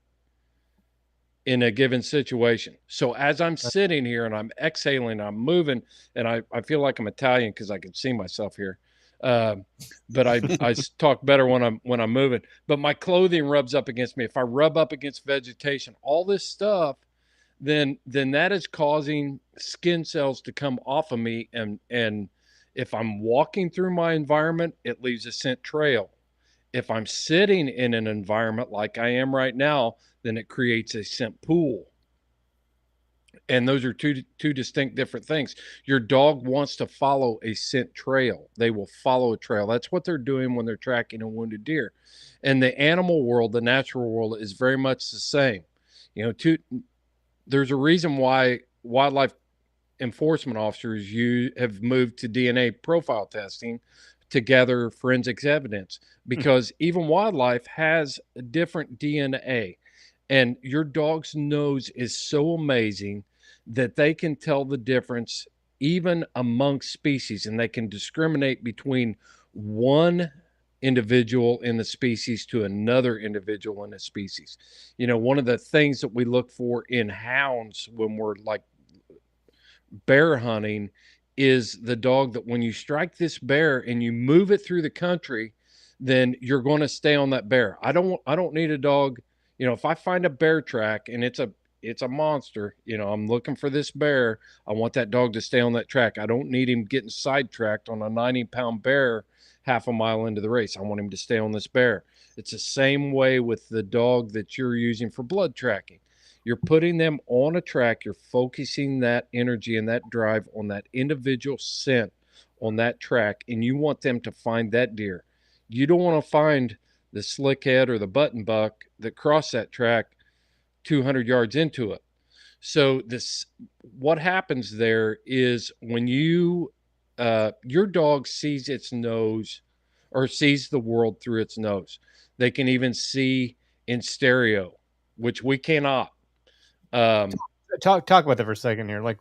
in a given situation. So as I'm sitting here and I'm exhaling, I'm moving, and I feel like I'm Italian because I can see myself here. But I talk better when I'm moving. But my clothing rubs up against me. If I rub up against vegetation, all this stuff, then that is causing skin cells to come off of me, and if I'm walking through my environment, it leaves a scent trail. If I'm sitting in an environment like I am right now, then it creates a scent pool. And those are two distinct different things. Your dog wants to follow a scent trail. They will follow a trail. That's what they're doing when they're tracking a wounded deer. And the animal world, the natural world, is very much the same. There's a reason why wildlife enforcement officers have moved to DNA profile testing to gather forensics evidence, because even wildlife has a different DNA. And your dog's nose is so amazing that they can tell the difference even amongst species, and they can discriminate between one individual in the species to another individual in a species. One of the things that we look for in hounds when we're like bear hunting is the dog that when you strike this bear and you move it through the country, then you're going to stay on that bear. I don't need a dog. If I find a bear track and it's a monster, I'm looking for this bear, I want that dog to stay on that track. I don't need him getting sidetracked on a 90-pound bear half a mile into the race. I want him to stay on this bear. It's the same way with the dog that you're using for blood tracking. You're putting them on a track. You're focusing that energy and that drive on that individual scent on that track, and you want them to find that deer. You don't want to find the slickhead or the button buck that crossed that track 200 yards into it. So what happens there is when your dog sees its nose or sees the world through its nose. They can even see in stereo, which we cannot. Talk about that for a second here. Like,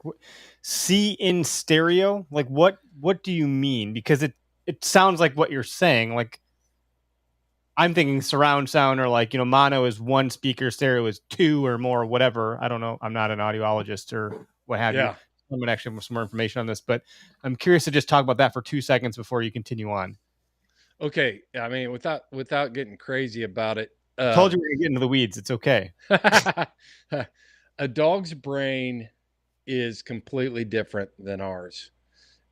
see in stereo. Like, what do you mean? Because it sounds like what you're saying. Like, I'm thinking surround sound, or like, mono is one speaker, stereo is two or more, whatever. I don't know. I'm not an audiologist or what have you. I'm gonna actually have some more information on this, but I'm curious to just talk about that for 2 seconds before you continue on. Okay. I mean, without getting crazy about it. Told you we were gonna get into the weeds. It's okay. A dog's brain is completely different than ours.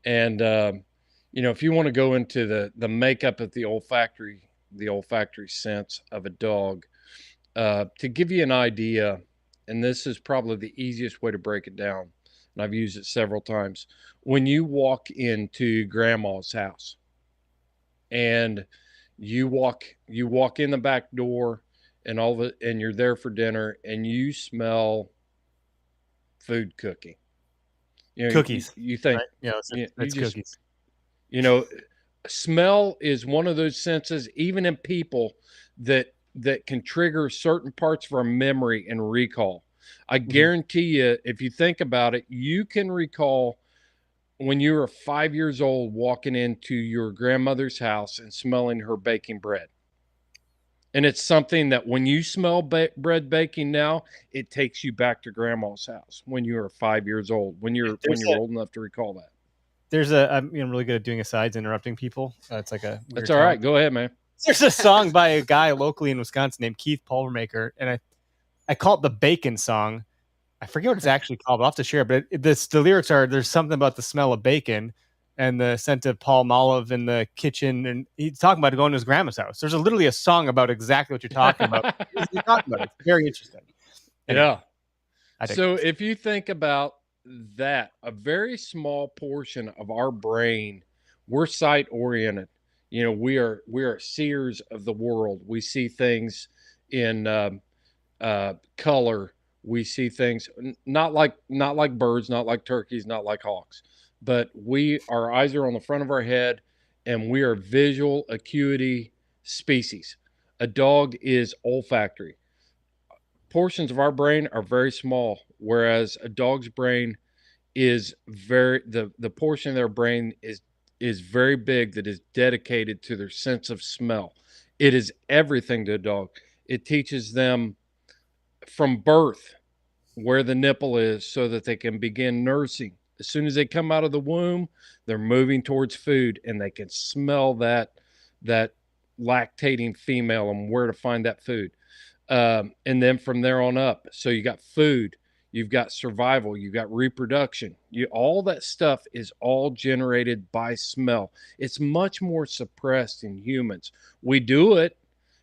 And, if you want to go into the makeup of the olfactory sense of a dog, to give you an idea, and this is probably the easiest way to break it down, and I've used it several times. When you walk into grandma's house and you walk in the back door, and and you're there for dinner, and you smell food cooking. You know, Cookies. You think, right? Yeah, it's cookies. You know, smell is one of those senses, even in people, that can trigger certain parts of our memory and recall. I guarantee you, if you think about it, you can recall when you were 5 years old walking into your grandmother's house and smelling her baking bread. And it's something that when you smell bread baking now, it takes you back to grandma's house when you were 5 years old, when you're old enough to recall that. I'm really good at doing asides, interrupting people. It's like a That's all right. Go ahead, man. There's a song by a guy locally in Wisconsin named Keith Pulvermaker, and I call it the Bacon Song. I forget what it's actually called. I'll have to share it, but the lyrics are, there's something about the smell of bacon and the scent of palm olive in the kitchen, and he's talking about going to his grandma's house. There's literally a song about exactly what you're talking about. It's very interesting. Anyway, yeah. So if you think about that, a very small portion of our brain, we're sight oriented. You know, we are seers of the world. We see things in color. We see things not like birds, not like turkeys, not like hawks, but our eyes are on the front of our head, and we are visual acuity species. A dog is olfactory. Portions of our brain are very small, whereas a dog's brain is the portion of their brain is very big, that is dedicated to their sense of smell. It is everything to a dog. It teaches them from birth where the nipple is so that they can begin nursing. As soon as they come out of the womb, they're moving towards food, and they can smell that lactating female and where to find that food. And then from there on up, so you got food, you've got survival, you've got reproduction. All that stuff is all generated by smell. It's much more suppressed in humans. We do it.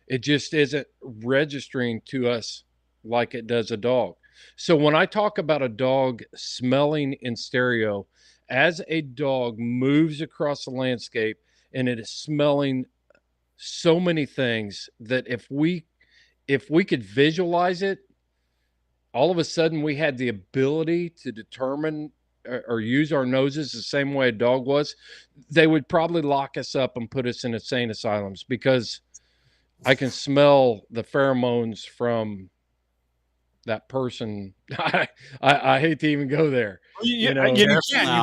It just isn't registering to us like it does a dog. So when I talk about a dog smelling in stereo, as a dog moves across the landscape and it is smelling so many things, that if we could visualize it, all of a sudden we had the ability to determine or use our noses the same way a dog was, they would probably lock us up and put us in insane asylums, because I can smell the pheromones from that person. I hate to even go there. You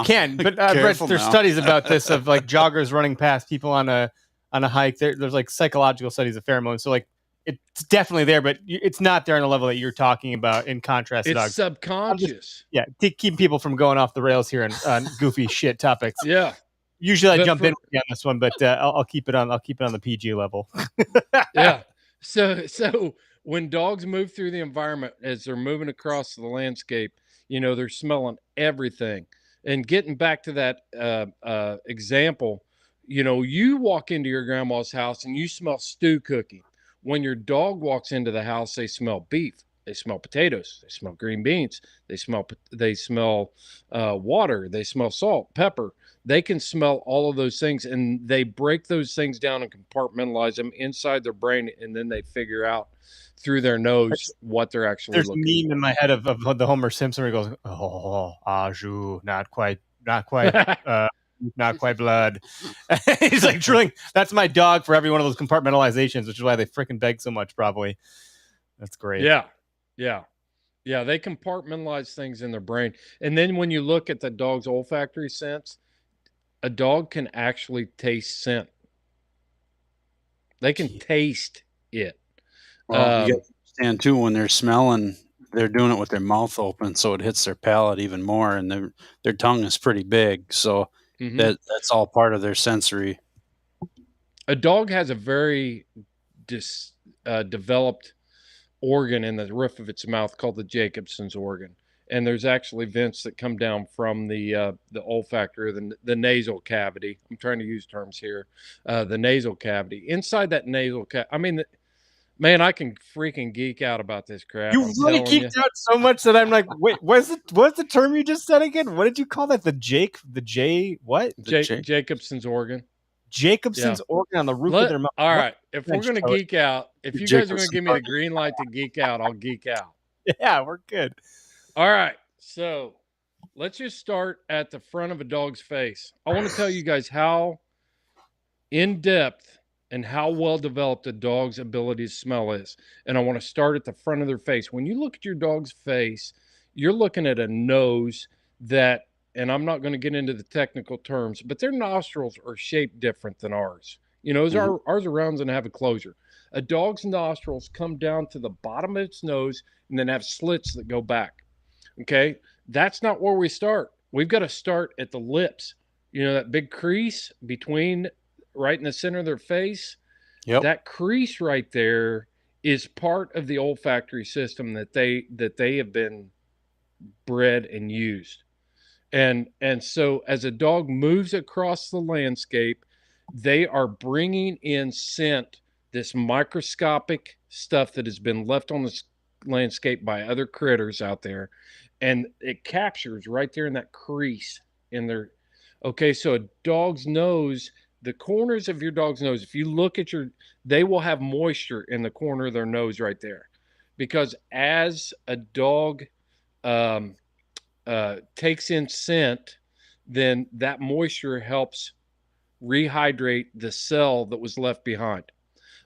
can. But Brett, there's studies about this, of like joggers running past people on a hike. There's like psychological studies of pheromones. So like it's definitely there, but it's not there on the level that you're talking about. In contrast to dogs, it's subconscious. To keep people from going off the rails here on goofy shit topics. Yeah. Usually I jump in on this one, but I'll keep it on the PG level. Yeah. So when dogs move through the environment, as they're moving across the landscape, they're smelling everything. And getting back to that example, you walk into your grandma's house and you smell stew cooking. When your dog walks into the house, they smell beef, they smell potatoes, they smell green beans, they smell water, they smell salt, pepper. They can smell all of those things, and they break those things down and compartmentalize them inside their brain, and then they figure out through their nose what they're actually looking for. There's a meme in my head of the Homer Simpson where he goes, "Oh, ajou, not quite, not quite blood." He's like drilling. That's my dog for every one of those compartmentalizations, which is why they freaking beg so much, probably. That's great. Yeah. They compartmentalize things in their brain. And then when you look at the dog's olfactory sense, a dog can actually taste scent. They can taste it. Well, you got to understand too, when they're smelling, they're doing it with their mouth open, so it hits their palate even more, and their tongue is pretty big, so that's all part of their sensory. A dog has a very developed organ in the roof of its mouth called the Jacobson's organ, and there's actually vents that come down from the olfactory, the nasal cavity. I'm trying to use terms here. The nasal cavity. Inside that nasal cavity, man, I can freaking geek out about this crap. You really geeked out so much that I'm like, wait, what's the term you just said again? What did you call that? Jacobson's organ. Jacobson's organ on the roof of their mouth. All right. If we're French going to toast. geek out, if you guys are going to give me the green light to geek out, I'll geek out. Yeah, we're good. All right. So let's just start at the front of a dog's face. I want to tell you guys how in depth and how well developed a dog's ability to smell is. And I want to start at the front of their face. When you look at your dog's face, you're looking at a nose that, and I'm not going to get into the technical terms, but their nostrils are shaped different than ours. You know, ours are rounds and have a closure. A dog's nostrils come down to the bottom of its nose and then have slits that go back. Okay. That's not where we start. We've got to start at the lips. You know, that big crease between right in the center of their face. Yep. That crease right there is part of the olfactory system that they have been bred and used. And so as a dog moves across the landscape, they are bringing in scent, this microscopic stuff that has been left on the landscape by other critters out there, and it captures right there in that crease in their. Okay, so a dog's nose, the corners of your dog's nose, if you look at they will have moisture in the corner of their nose right there, because as a dog takes in scent, then that moisture helps rehydrate the cell that was left behind.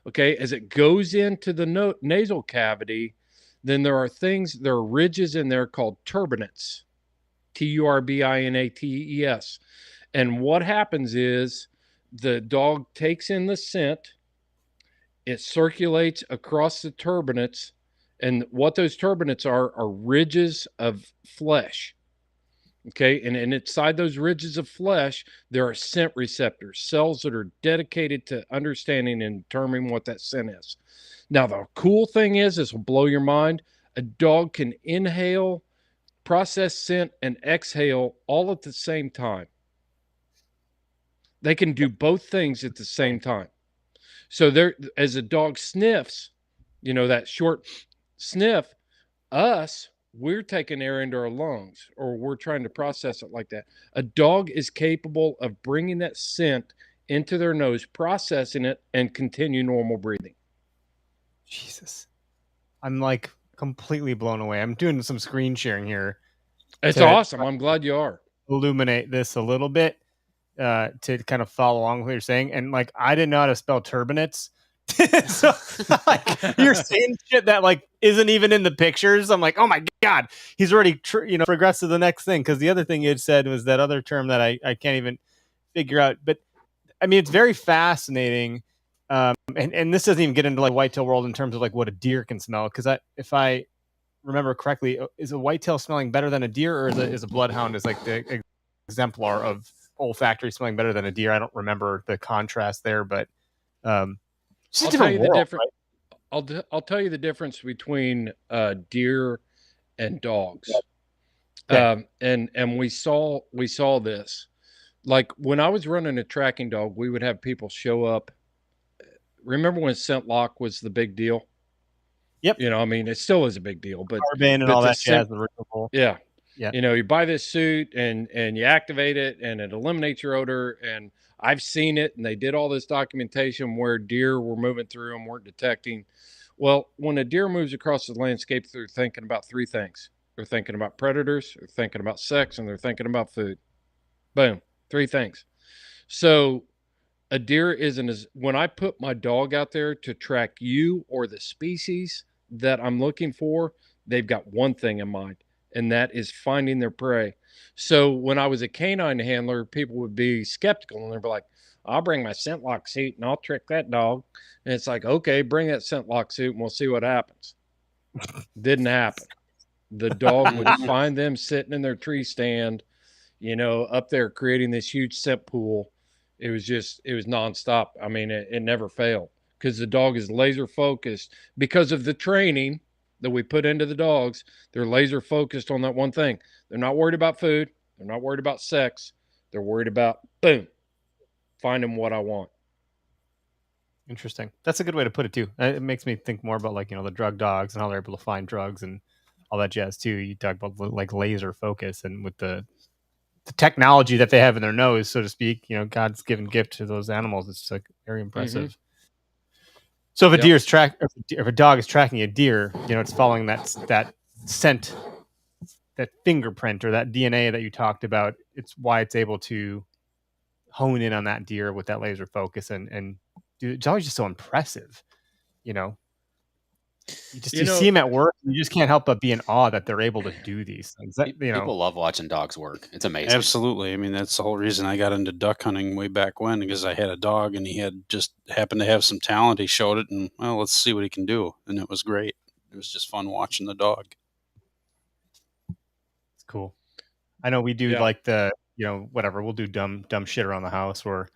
Okay, as it goes into the nasal cavity, then there are ridges in there called turbinates, turbinates. And what happens is the dog takes in the scent, it circulates across the turbinates, and what those turbinates are ridges of flesh. Okay, and inside those ridges of flesh, there are scent receptors, cells that are dedicated to understanding and determining what that scent is. Now, the cool thing is, this will blow your mind, a dog can inhale, process scent, and exhale all at the same time. They can do both things at the same time. So there, as a dog sniffs, you know, that short sniff, we're taking air into our lungs, or we're trying to process it like that. A dog is capable of bringing that scent into their nose, processing it, and continue normal breathing. Jesus. I'm like completely blown away. I'm doing some screen sharing here. It's awesome. I'm glad you are. Illuminate this a little bit to kind of follow along with what you're saying. And like, I didn't know how to spell turbinates. So like, you're saying shit that like isn't even in the pictures. I'm like, oh my God, he's already progressed to the next thing. Because the other thing you had said was that other term that I can't even figure out. But I mean, it's very fascinating. And this doesn't even get into like whitetail world in terms of like what a deer can smell. Because if I remember correctly, is a whitetail smelling better than a deer, or is a bloodhound is like the exemplar of olfactory smelling better than a deer? I don't remember the contrast there, but I'll tell you the difference. I'll tell you the difference between deer and dogs. Okay. And we saw this. Like when I was running a tracking dog, we would have people show up. Remember when scent lock was the big deal? Yep. You know, I mean, it still is a big deal, but carbon and all that jazz. Yeah. Yeah. You know, you buy this suit and you activate it and it eliminates your odor. And I've seen it, and they did all this documentation where deer were moving through and weren't detecting. Well, when a deer moves across the landscape, they're thinking about three things. They're thinking about predators, they're thinking about sex, and they're thinking about food. Boom. Three things. So a deer isn't as, when I put my dog out there to track you or the species that I'm looking for, they've got one thing in mind, and that is finding their prey. So when I was a canine handler, people would be skeptical, and they'd be like, I'll bring my scent lock suit and I'll trick that dog. And it's like, okay, bring that scent lock suit and we'll see what happens. Didn't happen. The dog would find them sitting in their tree stand, you know, up there creating this huge scent pool. It was nonstop. I mean, it never failed because the dog is laser focused because of the training that we put into the dogs. They're laser focused on that one thing. They're not worried about food. They're not worried about sex. They're worried about, boom, finding what I want. Interesting. That's a good way to put it too. It makes me think more about like, you know, the drug dogs and how they're able to find drugs and all that jazz too. You talk about like laser focus and with the the technology that they have in their nose, so to speak. God's given gift to those animals. It's like very impressive. Mm-hmm. So if a deer is if a dog is tracking a deer, it's following that scent, that fingerprint or that DNA that you talked about. It's why it's able to hone in on that deer with that laser focus, and it's always just so impressive. You see them at work, and you just can't help but be in awe that they're able to do these things. People love watching dogs work. It's amazing. Absolutely. I mean, that's the whole reason I got into duck hunting way back when, because I had a dog and he had just happened to have some talent. He showed it, and well, let's see what he can do. And it was great. It was just fun watching the dog. It's cool. I know we do like the, whatever, we'll do dumb shit around the house where,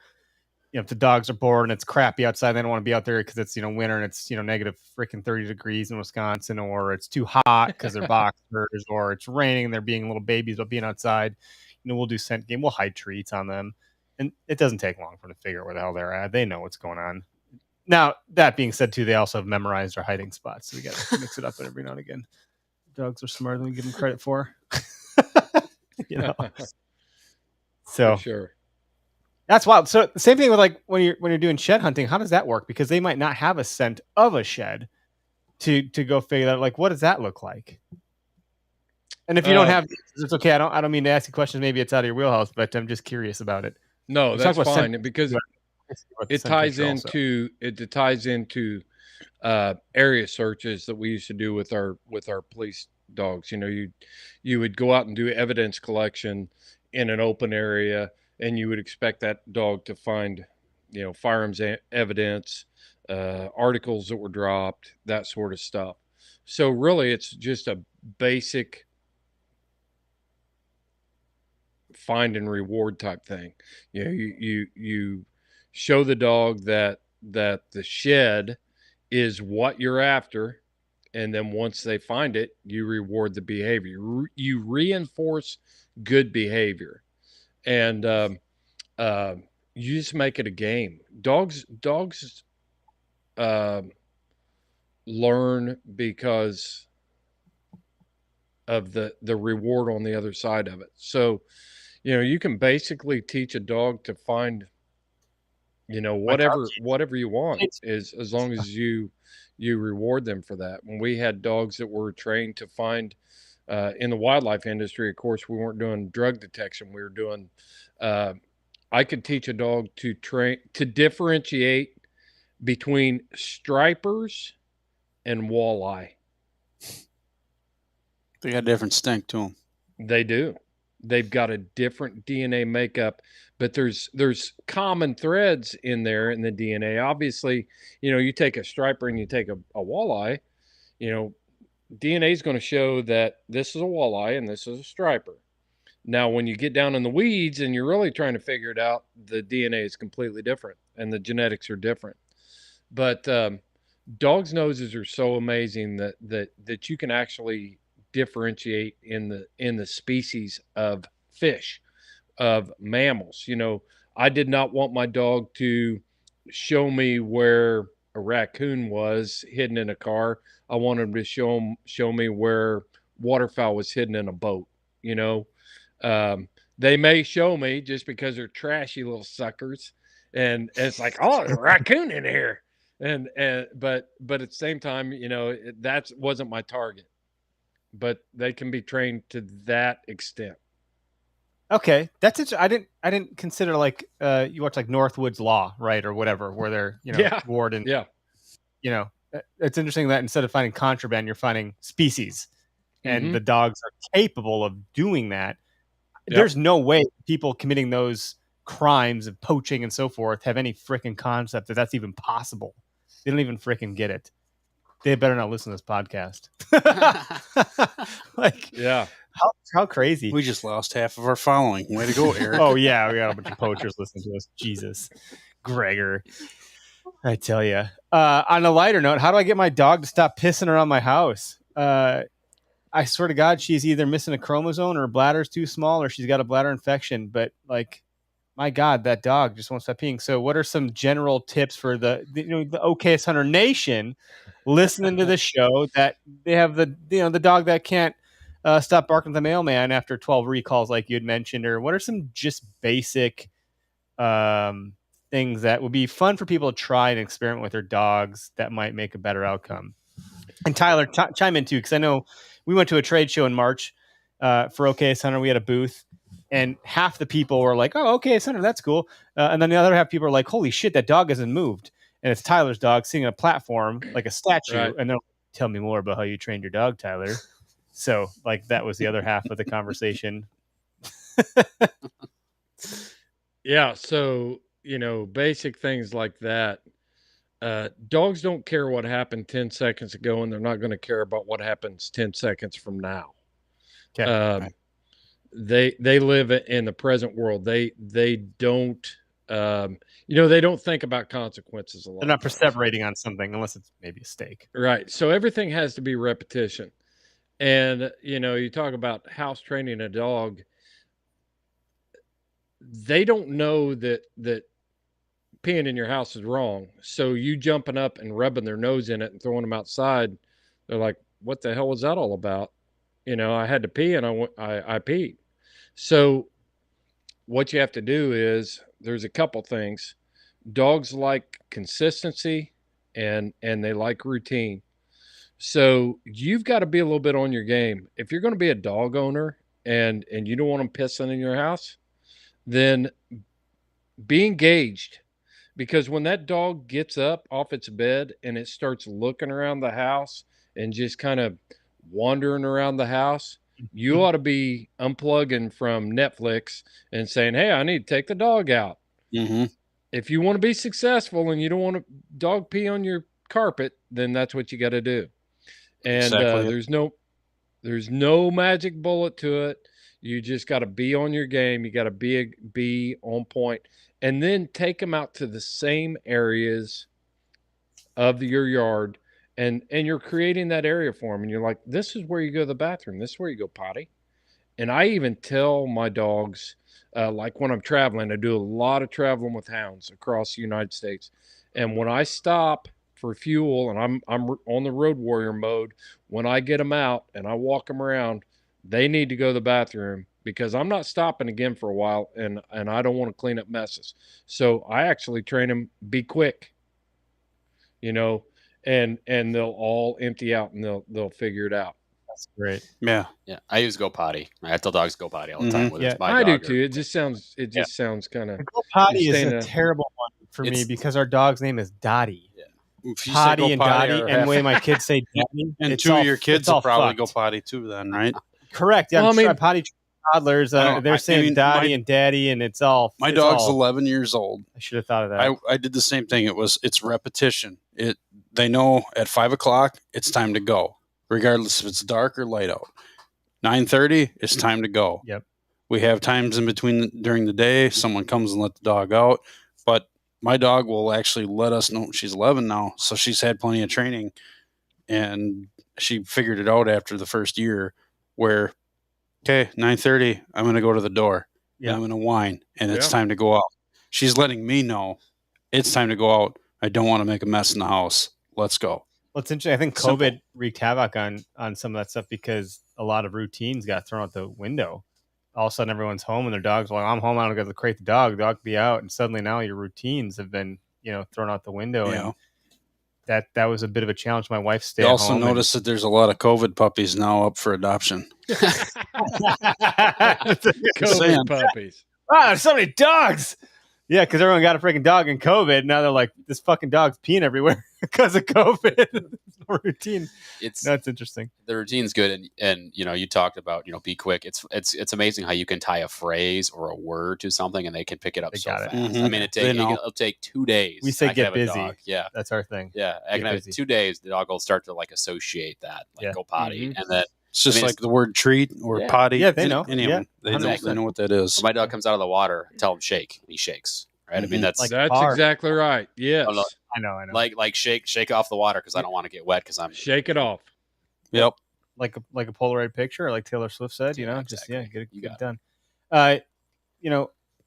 if the dogs are bored and it's crappy outside, they don't want to be out there because it's, winter and it's, negative freaking 30 degrees in Wisconsin, or it's too hot because they're boxers, or it's raining and they're being little babies but being outside. We'll do scent game. We'll hide treats on them. And it doesn't take long for them to figure out where the hell they're at. They know what's going on. Now, that being said, too, they also have memorized our hiding spots. So we got to mix it up every now and again. Dogs are smarter than we give them credit for. So. For sure. That's wild. So the same thing with like when you're doing shed hunting, how does that work? Because they might not have a scent of a shed to go figure out, like, what does that look like? And if you don't have, it's okay. I don't mean to ask you questions. Maybe it's out of your wheelhouse, but I'm just curious about it. No, that's fine, because it ties into area searches that we used to do with our police dogs. You would go out and do evidence collection in an open area, and you would expect that dog to find, firearms evidence, articles that were dropped, that sort of stuff. So really, it's just a basic find and reward type thing. You show the dog that the shed is what you're after, and then once they find it, you reward the behavior. You reinforce good behavior. And you just make it a game. Dogs learn because of the reward on the other side of it. So, you can basically teach a dog to find, whatever you want, is as long as you reward them for that. When we had dogs that were trained to find, in the wildlife industry, of course, we weren't doing drug detection. We were doing, I could teach a dog to differentiate between stripers and walleye. They got a different stink to them. They do. They've got a different DNA makeup, but there's common threads in there in the DNA. Obviously, you take a striper and you take a walleye, DNA is going to show that this is a walleye and this is a striper. Now, when you get down in the weeds and you're really trying to figure it out, the DNA is completely different and the genetics are different. But dogs' noses are so amazing that you can actually differentiate in the species of fish, of mammals. I did not want my dog to show me where a raccoon was hidden in a car. I wanted him to show me where waterfowl was hidden in a boat. They may show me just because they're trashy little suckers, and it's like, oh, there's a raccoon in here, but at the same time, that wasn't my target. But they can be trained to that extent. Okay, that's interesting. I didn't consider, like, you watch like Northwood's Law, right, or whatever, where they're ward and it's interesting that instead of finding contraband, you're finding species, and the dogs are capable of doing that. Yep. There's no way people committing those crimes of poaching and so forth have any freaking concept that that's even possible. They don't even freaking get it. They better not listen to this podcast. How crazy. We just lost half of our following. Way to go, Eric. Oh, yeah. We got a bunch of poachers listening to us. Jesus. Gregor. I tell you. On a lighter note, how do I get my dog to stop pissing around my house? I swear to God, she's either missing a chromosome or her bladder's too small or she's got a bladder infection. But, like, my God, that dog just won't stop peeing. So what are some general tips for the OKS Hunter Nation listening to the show that they have the dog that can't stop barking at the mailman after 12 recalls, like you had mentioned? Or what are some just basic things that would be fun for people to try and experiment with their dogs that might make a better outcome? And Tyler, chime in too, because I know we went to a trade show in March for OKS Hunter. We had a booth, and half the people were like, "Oh, OKS Hunter, that's cool," and then the other half people are like, "Holy shit, that dog hasn't moved!" And it's Tyler's dog sitting on a platform like a statue, Right. and they're like, "Tell me more about how you trained your dog, Tyler." So, like, that was the other half of the conversation. Yeah. So, basic things like that. Dogs don't care what happened 10 seconds ago, and they're not going to care about what happens 10 seconds from now. Okay. They live in the present world. They don't, they don't think about consequences a lot. They're not perseverating on something unless it's maybe a steak. Right. So everything has to be repetition. And, you talk about house training a dog. They don't know that peeing in your house is wrong. So you jumping up and rubbing their nose in it and throwing them outside, they're like, what the hell was that all about? I had to pee and I peed. So what you have to do is there's a couple things. Dogs like consistency and they like routine. So you've got to be a little bit on your game. If you're going to be a dog owner and you don't want them pissing in your house, then be engaged. Because when that dog gets up off its bed and it starts looking around the house and just kind of wandering around the house, you ought to be unplugging from Netflix and saying, hey, I need to take the dog out. Mm-hmm. If you want to be successful and you don't want a dog pee on your carpet, then that's what you got to do. And Exactly. there's no magic bullet to it. You just got to be on your game. You got to be on point. And then take them out to the same areas of your yard, and you're creating that area for them. And you're like, this is where you go to the bathroom. This is where you go potty. And I even tell my dogs, like when I'm traveling, I do a lot of traveling with hounds across the United States. And when I stop for fuel and I'm on the road warrior mode, when I get them out and I walk them around, they need to go to the bathroom, because I'm not stopping again for a while, and I don't want to clean up messes. So I actually train them, be quick, and they'll all empty out and they'll figure it out. That's great. Yeah. Yeah. I use Go Potty. I tell dogs Go Potty all the time. Whether it's my I do dog too. It just sounds kind of. The Go Potty is a terrible one for me because our dog's name is Dottie. Yeah. If you say Potty go and potty Dottie, or and have- the way my kids say Dottie, and two of your kids will probably go potty too then, right? Correct. Yeah, Well, potty toddlers. They're saying Dottie and Daddy, and it's all. My dog's 11 years old. I should have thought of that. I did the same thing. It's repetition. They know at 5 o'clock it's time to go, regardless if it's dark or light out. 9:30, it's time to go. Yep. We have times in between during the day. Someone comes and let the dog out, but my dog will actually let us know. She's 11 now, so she's had plenty of training, and she figured it out after the first year where, okay, 9:30, I'm going to go to the door. Yeah. I'm going to whine, and it's time to go out. She's letting me know it's time to go out. I don't want to make a mess in the house. Let's go. Well, it's interesting. I think COVID wreaked havoc on some of that stuff because a lot of routines got thrown out the window. All of a sudden, everyone's home and their dog's like, I'm home. I don't got to crate the dog. The dog can be out. And suddenly now your routines have been, thrown out the window. Yeah. And that was a bit of a challenge. My wife stayed home. You also notice that there's a lot of COVID puppies now up for adoption. COVID puppies. Wow, there's so many dogs. Yeah, because everyone got a freaking dog in COVID. Now they're like, this fucking dog's peeing everywhere because of COVID. No routine. That's interesting. The routine's good, and you talked about be quick. It's amazing how you can tie a phrase or a word to something, and they can pick it up so fast. Mm-hmm. I mean, it'll take 2 days. We say get busy. Yeah, that's our thing. Yeah, I can have 2 days. The dog will start to associate that, go potty, and then. It's just like the word treat or potty. Yeah, they know. They know what that is. When my dog comes out of the water, tell him shake. He shakes. Right. Mm-hmm. I mean, that's exactly right. Yes. I know. Like shake off the water because I don't want to get wet because I'm shake it off. Yep. Like a Polaroid picture, like Taylor Swift said. Exactly. Get it done.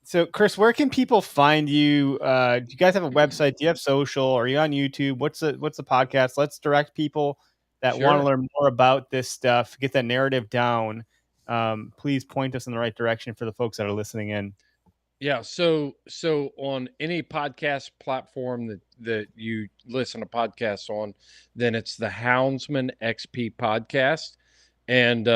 So Chris, where can people find you? Do you guys have a website? Do you have social? Are you on YouTube? What's the podcast? Let's direct people that want to learn more about this stuff, get that narrative down, please point us in the right direction for the folks that are listening in. Yeah. So on any podcast platform that you listen to podcasts on, then it's the Houndsman XP podcast. And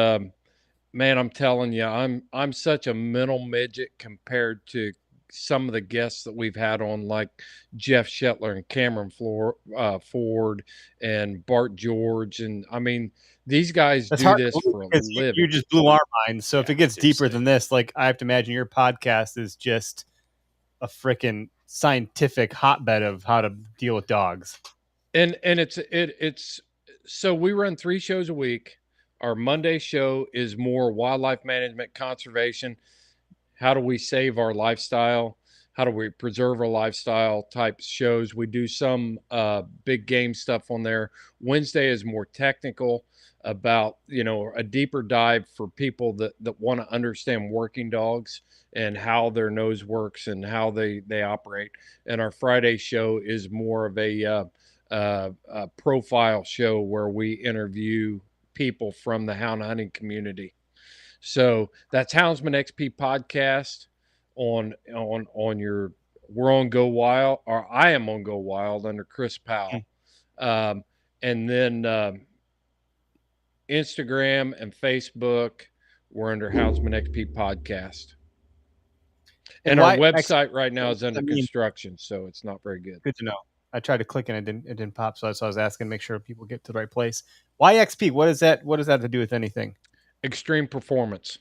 man, I'm telling you, I'm such a mental midget compared to some of the guests that we've had on, like Jeff Shetler and Cameron Ford and Bart George. And I mean, these guys That's do hard this for a living. You just blew our minds. So if it gets deeper than this, like I have to imagine your podcast is just a freaking scientific hotbed of how to deal with dogs. And it's so we run 3 shows a week. Our Monday show is more wildlife management, conservation. How do we save our lifestyle? How do we preserve our lifestyle type shows? We do some big game stuff on there. Wednesday is more technical, about, you know, a deeper dive for people that want to understand working dogs and how their nose works and how they operate. And our Friday show is more of a profile show where we interview people from the hound hunting community. So that's Houndsman XP podcast on your, we're on Go Wild, or I am on Go Wild under Chris Powell. And then Instagram and Facebook, we're under Houndsman XP podcast. And our website right now is under construction, so it's not very good. Good to know. I tried to click and it didn't pop, so I was asking to make sure people get to the right place. Why XP? What does that have to do with anything? Extreme performance.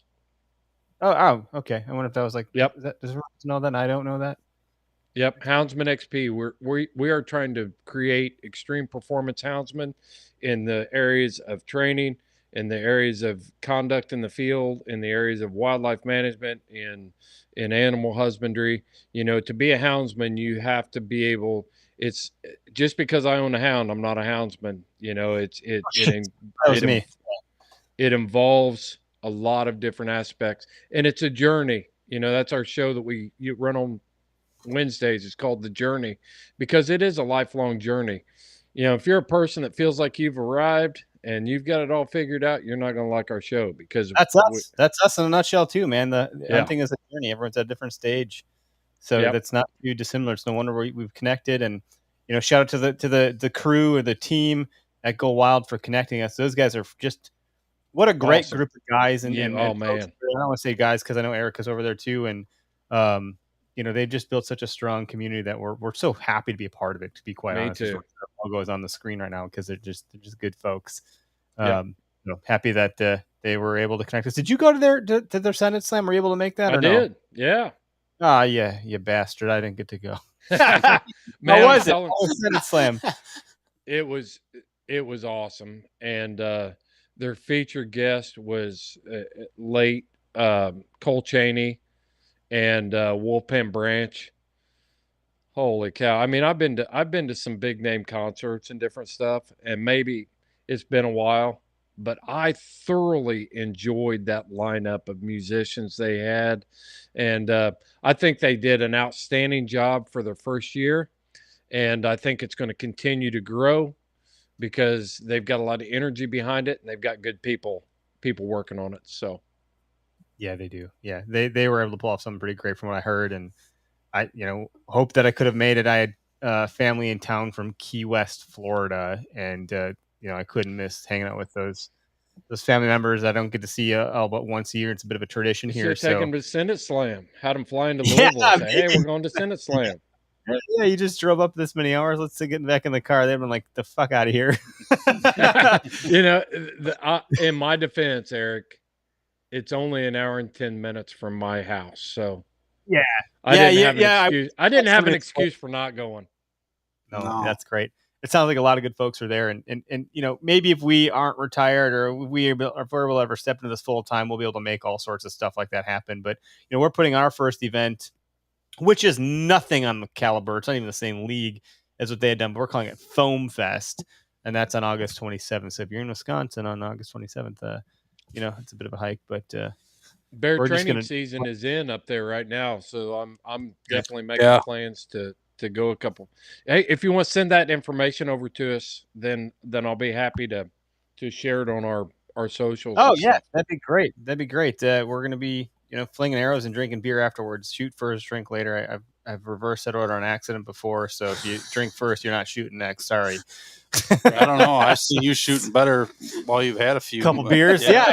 Oh, okay. I wonder if that was like, yep. Does everyone know that? I don't know that. Yep, Houndsman XP. We are trying to create extreme performance houndsmen in the areas of training, in the areas of conduct in the field, in the areas of wildlife management, in animal husbandry. You know, to be a houndsman, you have to be able. It's just because I own a hound, I'm not a houndsman. You know, it involves a lot of different aspects, and it's a journey. You know, that's our show that you run on Wednesdays. It's called The Journey, because it is a lifelong journey. You know, if you're a person that feels like you've arrived and you've got it all figured out, you're not going to like our show, because that's us. That's us in a nutshell too, man. The hunting is a journey. Everyone's at a different stage, so that's not too dissimilar. It's no wonder we've connected. And you know, shout out to the crew or the team at Go Wild for connecting us. Those guys are just what a great group of guys. And man, I don't want to say guys because I know Erica's over there too, and you know, they've just built such a strong community that we're so happy to be a part of it, to be quite honest. Me too. Our logo is on the screen right now because they're just good folks. You know, happy that they were able to connect us. Did you go to their Senate Slam? Were you able to make that? I did. Yeah. Ah, yeah, you bastard! I didn't get to go. Man, how was it? Senate Slam. It was awesome, and their featured guest was late Cole Chaney and Wolfpen Branch. Holy cow! I mean, I've been to some big name concerts and different stuff, and maybe it's been a while, but I thoroughly enjoyed that lineup of musicians they had, and I think they did an outstanding job for their first year, and I think it's going to continue to grow because they've got a lot of energy behind it, and they've got good people working on it. So. Yeah, they do. Yeah, they were able to pull off something pretty great from what I heard, and I hope that I could have made it. I had family in town from Key West, Florida, and I couldn't miss hanging out with those family members. I don't get to see all but once a year. It's a bit of a tradition here. So take them to Senate Slam. Had them fly into Louisville. And say, hey, we're going to Senate Slam. Yeah, you just drove up this many hours. Let's get back in the car. They've been like, the fuck out of here. You know, in my defense, Eric, it's only an hour and 10 minutes from my house. So yeah, I didn't have an excuse for not going. No, that's great. It sounds like a lot of good folks are there, and you know, maybe if we aren't retired or if we'll ever step into this full time, we'll be able to make all sorts of stuff like that happen. But you know, we're putting our first event, which is nothing on the caliber. It's not even the same league as what they had done, but we're calling it Foam Fest, and that's on August 27th. So if you're in Wisconsin on August 27th, you know, it's a bit of a hike, but bear training season is in up there right now, so I'm definitely making plans to go a couple. Hey, if you want to send that information over to us, then I'll be happy to to share it on our socials. Oh and yeah, stuff. that'd be great. That'd be great. We're gonna be, flinging arrows and drinking beer afterwards. Shoot first, drink later. I've reversed that order on accident before. So if you drink first, you're not shooting next. Sorry. I don't know. I've seen you shooting better while you've had a few. Couple beers. Yeah,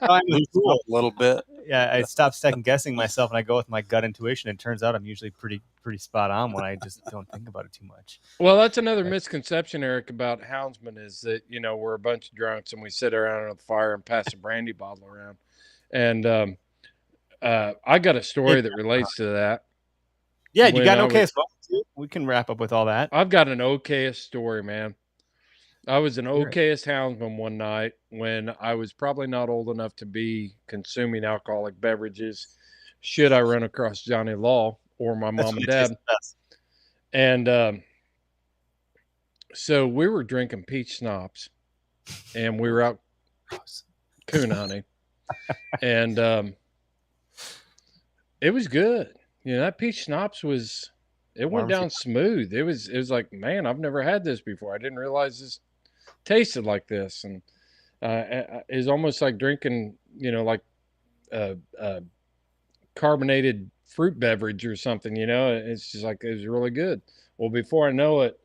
I Loosen up a little bit. Yeah, I stopped second guessing myself and I go with my gut intuition. And it turns out I'm usually pretty spot on when I just don't think about it too much. Well, that's another misconception, Eric, about Houndsman is that, we're a bunch of drunks and we sit around at the fire and pass a brandy bottle around. And I got a story that relates to that. Yeah, you got an okay as well, too? We can wrap up with all that. I've got an okayest story, man. I was an okayest houndsman one night when I was probably not old enough to be consuming alcoholic beverages should I run across Johnny Law or my mom and dad. And so we were drinking peach schnapps and we were out coon hunting. And it was good. That peach schnapps went down smooth. It was like, man, I've never had this before. I didn't realize this tasted like this, and is almost like drinking, like a carbonated fruit beverage or something. It's just like, it was really good. Well, before I know it,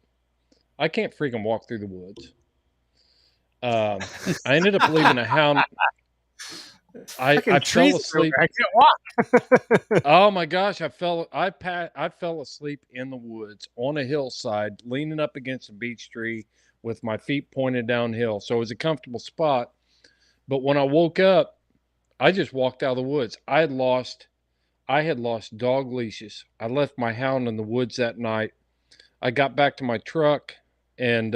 I can't freaking walk through the woods. I ended up leaving a hound. I fell asleep. I can't walk. Oh my gosh! I fell asleep in the woods on a hillside, leaning up against a beech tree with my feet pointed downhill. So it was a comfortable spot. But when I woke up, I just walked out of the woods. I had lost dog leashes. I left my hound in the woods that night. I got back to my truck and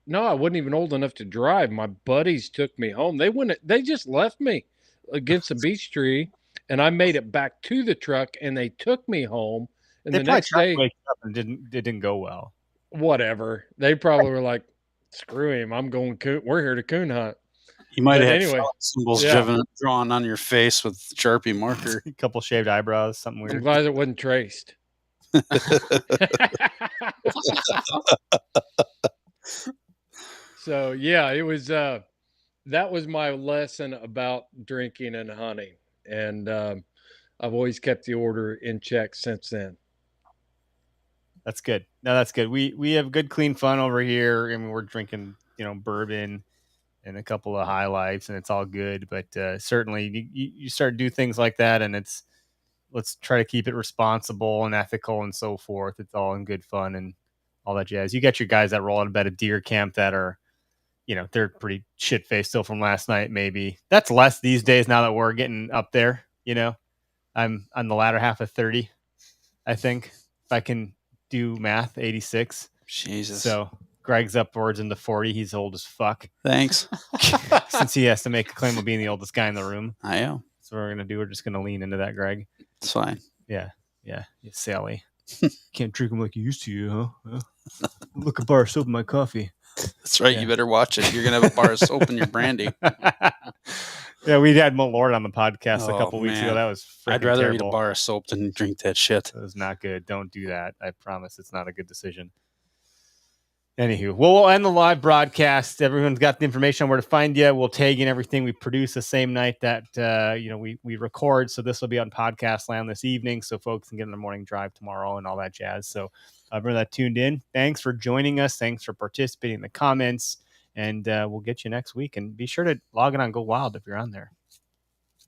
no, I wasn't even old enough to drive. My buddies took me home. They just left me against a beech tree, and I made it back to the truck, and they took me home. And the next day, up and it didn't go well. Whatever. They probably were like, "Screw him! I'm going coon. We're here to coon hunt." You might have had symbols drawn on your face with Sharpie marker. A couple shaved eyebrows, something weird. I'm glad it wasn't traced. So yeah, it was that was my lesson about drinking and hunting, and I've always kept the order in check since then. That's good. No, that's good. We have good, clean fun over here. I mean, we're drinking, bourbon and a couple of High Lifes, and it's all good. But certainly, you start to do things like that, and let's try to keep it responsible and ethical and so forth. It's all in good fun and all that jazz. You got your guys that roll out of bed at deer camp that are, they're pretty shit faced still from last night. Maybe that's less these days now that we're getting up there. I'm on the latter half of 30, I think, if I can do math. 86. Jesus. So Greg's upwards into 40. He's old as fuck. Thanks. Since he has to make a claim of being the oldest guy in the room. I am. So we're just gonna lean into that, Greg. It's fine. Yeah, Sally. Can't drink them like you used to, huh? Look, a bar of soap in my coffee. That's right. Yeah. You better watch it. You're gonna have a bar of soap in your brandy. Yeah, we had Lord on the podcast a couple weeks ago. That was I'd rather terrible. eat a bar of soap than drink that shit. It was not good. Don't do that. I promise it's not a good decision. Anywho, we'll end the live broadcast. Everyone's got the information on where to find you. We'll tag in everything we produce the same night that we record. So this will be on podcast land this evening, so folks can get on the morning drive tomorrow and all that jazz. So everyone that tuned in, thanks for joining us. Thanks for participating in the comments, and we'll get you next week. And be sure to log in on Go Wild if you're on there.